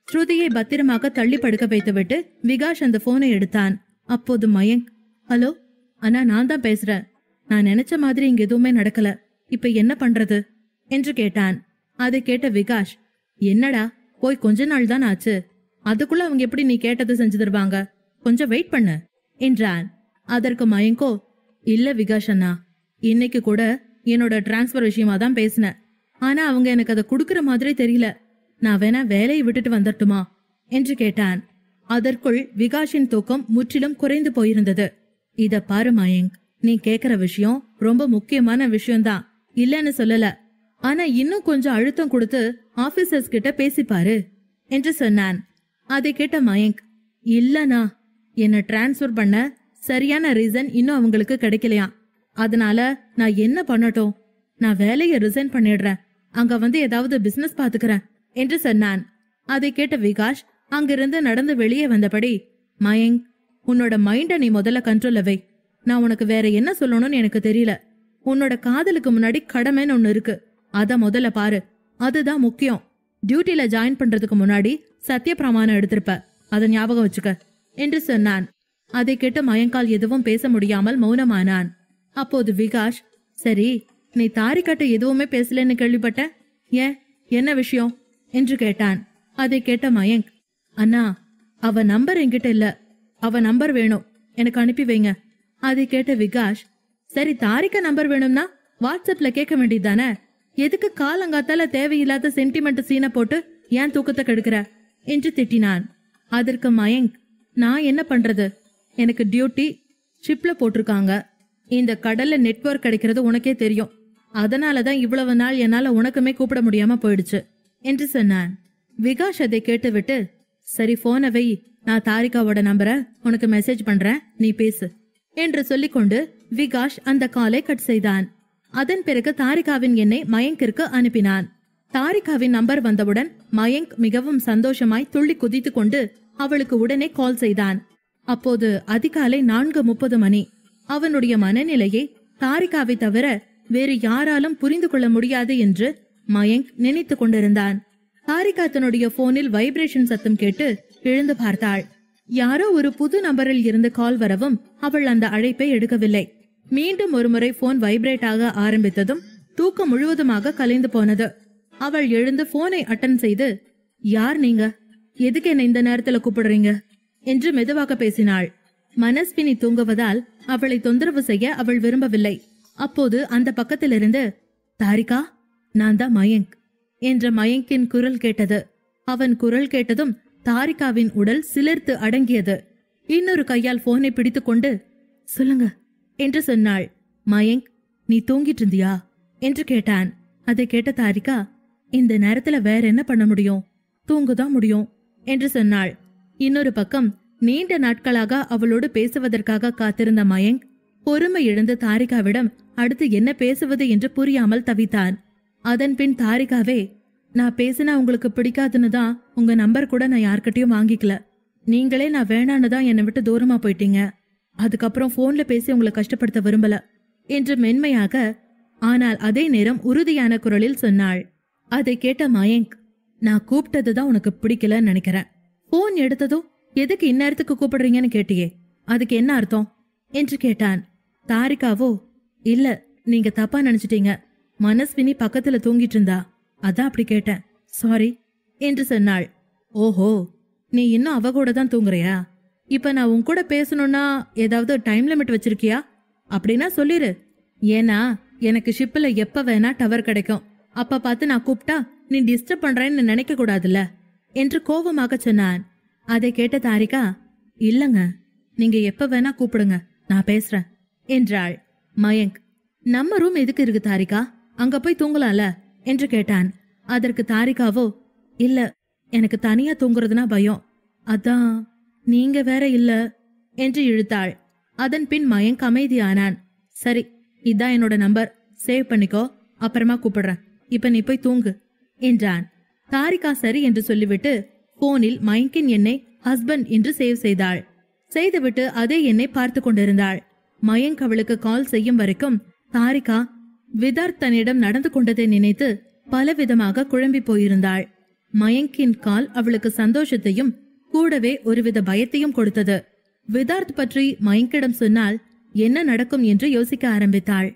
ஸ்ருதியை பத்திரமாக தள்ளி படுக்க வைத்துவிட்டு விகாஷ் அந்த போனை எடுத்தான். அப்போது மயங்க், ஹலோ அண்ணா, நான் தான் பேசுறேன். நான் நினைச்ச மாதிரி இங்க எதுவுமே நடக்கல, இப்ப என்ன பண்றது என்று கேட்டான். அதை கேட்ட விகாஷ், என்னடா போய் கொஞ்ச நாள் தான் ஆச்சு, அதுக்குள்ள அவங்க எப்படி நீ கேட்டதை செஞ்சு தருவாங்க, கொஞ்சம் வெயிட் பண்ணு என்றான். அதற்கு மயங்கோ, இல்ல விகாஷ் அண்ணா, இன்னைக்கு கூட என்னோட டிரான்ஸ்பர் விஷயமா தான் பேசினேன். ஆனா அவங்க எனக்கு அதை குடுக்கற மாதிரி தெரியல. நான் வேணா வேலையை விட்டுட்டு வந்துட்டுமா என்று கேட்டான். அதற்குள் விகாஷின் தூக்கம் முற்றிலும் குறைந்து போயிருந்தது. இத பாரு மயங்க், நீ கேக்குற விஷயம் ரொம்ப முக்கியமான விஷயம்தான், இல்லன்னு சொல்லல. ஆனா இன்னும் கொஞ்சம் அழுத்தம் கொடுத்து ஆபீசர்ஸ் கிட்ட பேசிப்பாரு என்று சொன்னான். அதை கேட்ட மயங்க், இல்லனா என்ன டிரான்ஸ்பர் பண்ண சரியான ரீசன் இன்னும் அவங்களுக்கு கிடைக்கலையாம். அதனால நான் என்ன பண்ணட்டும், நான் வேலையை ரிசைன் பண்ணிடுறேன், அங்க வந்து ஏதாவது பிசினஸ் பாத்துக்கிறேன் என்று சொன்னான். அதை கேட்ட விகாஷ் அங்கிருந்து நடந்து வெளியே வந்தபடி, மயங்க், உன்னோட மைண்ட நீ முதல்ல கண்ட்ரோல்ல வை. நான் உனக்கு வேற என்ன சொல்லணும்னு எனக்கு தெரியல. உன்னோட காதலுக்கு முன்னாடி கடமைன்னு ஒண்ணு இருக்கு, அத முதல்ல பாரு, அதுதான் முக்கியம். டியூட்டில ஜாயின் பண்றதுக்கு முன்னாடி சத்திய பிரமாணம் எடுத்திருப்ப, அத ஞாபகம் வச்சுக்க என்று சொன்னான். அதை கேட்டு மயங்கால் எதுவும் பேச முடியாமல் மௌனமானான். அப்போது விகாஷ், சரி, நீ தாரிக்காட்ட எதுவுமே பேசலன்னு கேள்விப்பட்ட, ஏன், என்ன விஷயம் என்று கேட்டான். அதை கேட்ட மயங்க், அண்ணா, அவ நம்பர் என்கிட்ட இல்ல, அவ நம்பர் வேணும், எனக்கு அனுப்பி வைங்க. அதை கேட்ட விகாஷ், சரி தாரிகா நம்பர் வேணும்னா வாட்ஸ்அப்ல கேட்க வேண்டியதானே, எதுக்கு காலங்காத்தால தேவையில்லாத சென்டிமெண்ட் சீனை போட்டு ஏன் தூக்கத்தை கெடுக்கிற என்று திட்டினான். அதற்கு மயங்க், நான் என்ன பண்றது, எனக்கு டியூட்டி ஷிப்ல போட்டிருக்காங்க. இந்த கடல்ல நெட்வொர்க் கிடைக்கிறது உனக்கே தெரியும். அதனாலதான் இவ்வளவு நாள் என்னால உனக்குமே கூப்பிட முடியாம போயிடுச்சு என்று சொன்னான். விகாஷ் அதை கேட்டுவிட்டு, சரி போனை வை, நான் தாரிகாவோட நம்பரை உனக்கு மெசேஜ் பண்றேன், நீ பேசு என்று சொல்லிக்கொண்டு விகாஷ் அந்த காலை கட் செய்தான். அதன் பிறகு தாரிகாவின் எண்ணை மயங்கிற்கு அனுப்பினான். தாரிகாவின் நம்பர் வந்தவுடன் மயங்க் மிகவும் சந்தோஷமாய் துள்ளி குதித்து கொண்டு அவளுக்கு உடனே கால் செய்தான். அப்போது அதிகாலை 4:30 மணி. அவனுடைய மனநிலையை தாரிகாவை தவிர வேறு யாராலும் புரிந்து கொள்ள முடியாது என்று மயங்க் நினைத்து கொண்டிருந்தான். தாரிகா தன்னுடைய போனில் வைப்ரேஷன் சத்தம் கேட்டு எழுந்து பார்த்தாள். யாரோ ஒரு புது நம்பரில் இருந்து கால் வரவும் அவள் அந்த அழைப்பை எடுக்கவில்லை. மீண்டும் ஒருமுறை போன் வைப்ரேட் ஆக ஆரம்பித்ததும் தூக்கம் முழுவதுமாக கலைந்து போனது. அவள் எழுந்து போனை அட்டன் செய்து, யார் நீங்க, எதுக்கு என்ன இந்த நேரத்துல கூப்பிடுறீங்க என்று மெதுவாக பேசினாள். மனஸ்வினி தூங்குவதால் அவளை தொந்தரவு செய்ய அவள் விரும்பவில்லை. அப்போது அந்த பக்கத்திலிருந்து, தாரிகா, நான் தான் மயங்க் என்ற மயங்கின் குரல் கேட்டது. அவன் குரல் கேட்டதும் தாரிகாவின் உடல் சிலிர்த்து அடங்கியது. இன்னொரு கையால் போனை பிடித்துக்கொண்டு, சொல்லுங்க என்று சொன்னாள். மயங்க், நீ தூங்கிட்டு இருந்தியா என்று கேட்டான். அதை கேட்ட தாரிகா, இந்த நேரத்துல வேற என்ன பண்ண முடியும், தூங்குதான் முடியும் என்று சொன்னாள். இன்னொரு பக்கம் நீண்ட நாட்களாக அவளோடு பேசுவதற்காக காத்திருந்த மயங்க் பொறுமை இழந்து தாரிகாவிடம் அடுத்து என்ன பேசுவது என்று புரியாமல் தவித்தான். அதன் பின் தாரிகாவே, நான் பேசினா உங்களுக்கு பிடிக்காதுன்னு தான் உங்க நம்பர் கூட நான் யார்கிட்டயும் வாங்கிக்கல. நீங்களே நான் வேணான்னு தான் என்னை விட்டு தூரமா போயிட்டீங்க. அதுக்கப்புறம் போன்ல பேசி உங்களை கஷ்டப்படுத்த விரும்பல என்று மென்மையாக ஆனால் அதே நேரம் உறுதியான குரலில் சொன்னாள். அதை கேட்ட மயங்க், நான் கூப்பிட்டதுதான் உனக்கு பிடிக்கலன்னு நினைக்கிறேன். போன் எடுத்ததும் எதுக்கு இந்நேரத்துக்கு கூப்பிடுறீங்கன்னு கேட்டியே, அதுக்கு என்ன அர்த்தம் என்று கேட்டான். தாரிகாவோ, இல்ல, நீங்க தப்பா நினைச்சிட்டீங்க, மனஸ்வினி பக்கத்துல தூங்கிட்டு இருந்தா, அதான் அப்படி கேட்டேன், சாரி என்று சொன்னாள். ஓஹோ, நீ இன்னும் அவ கூட தான் தூங்குறியா? இப்ப நான் உன் கூட பேசணும்னா ஏதாவது டைம் லிமிட் வச்சிருக்கியா? அப்படின்னா சொல்லிரு. ஏன்னா எனக்கு ஷிப்ல எப்ப வேணா டவர் கிடைக்கும். அப்ப பார்த்து நான் கூப்பிட்டா நீ டிஸ்டர்ப் பண்றேன்னு நினைக்க கூடாதுல்ல என்று கோபமாக சொன்னான். அதை கேட்ட தாரிகா, இல்லங்க, நீங்க எப்ப வேணா கூப்பிடுங்க, நான் பேசுறேன் என்றாள். மயங்க், நம்ம ரூம் எதுக்கு இருக்கு தாரிகா, அங்க போய் தூங்கலாம்ல என்று கேட்டான். அதற்கு தாரிகாவோ, இல்ல, எனக்கு தனியா தூங்குறதுனா பயம், அதான். நீங்க வேற இல்ல என்று இழுத்தாள். அதன் பின் மயங்க் அமைதியானான். சரி, இதான் என்னோட நம்பர், சேவ் பண்ணிக்கோ, அப்புறமா கூப்பிடுறேன், இப்ப நீ போய் தூங்கு என்றான். தாரிகா சரி என்று சொல்லிவிட்டு போனில் மயங்கின் எண்ணை ஹஸ்பண்ட் என்று சேவ் செய்தாள். செய்துவிட்டு அதே எண்ணை பார்த்து கொண்டிருந்தாள். மயங்க் அவளுக்கு கால் செய்யும் வரைக்கும் தாரிகா விதார்த் தன்னிடம் நடந்து கொண்டதை நினைத்து பலவிதமாக குழம்பி போயிருந்தாள். மயங்கின் கால் அவளுக்கு சந்தோஷத்தையும் கூடவே ஒருவித பயத்தையும் கொடுத்தது. விதார்த் பற்றி மயங்கிடம் சொன்னால் என்ன நடக்கும் என்று யோசிக்க ஆரம்பித்தாள்.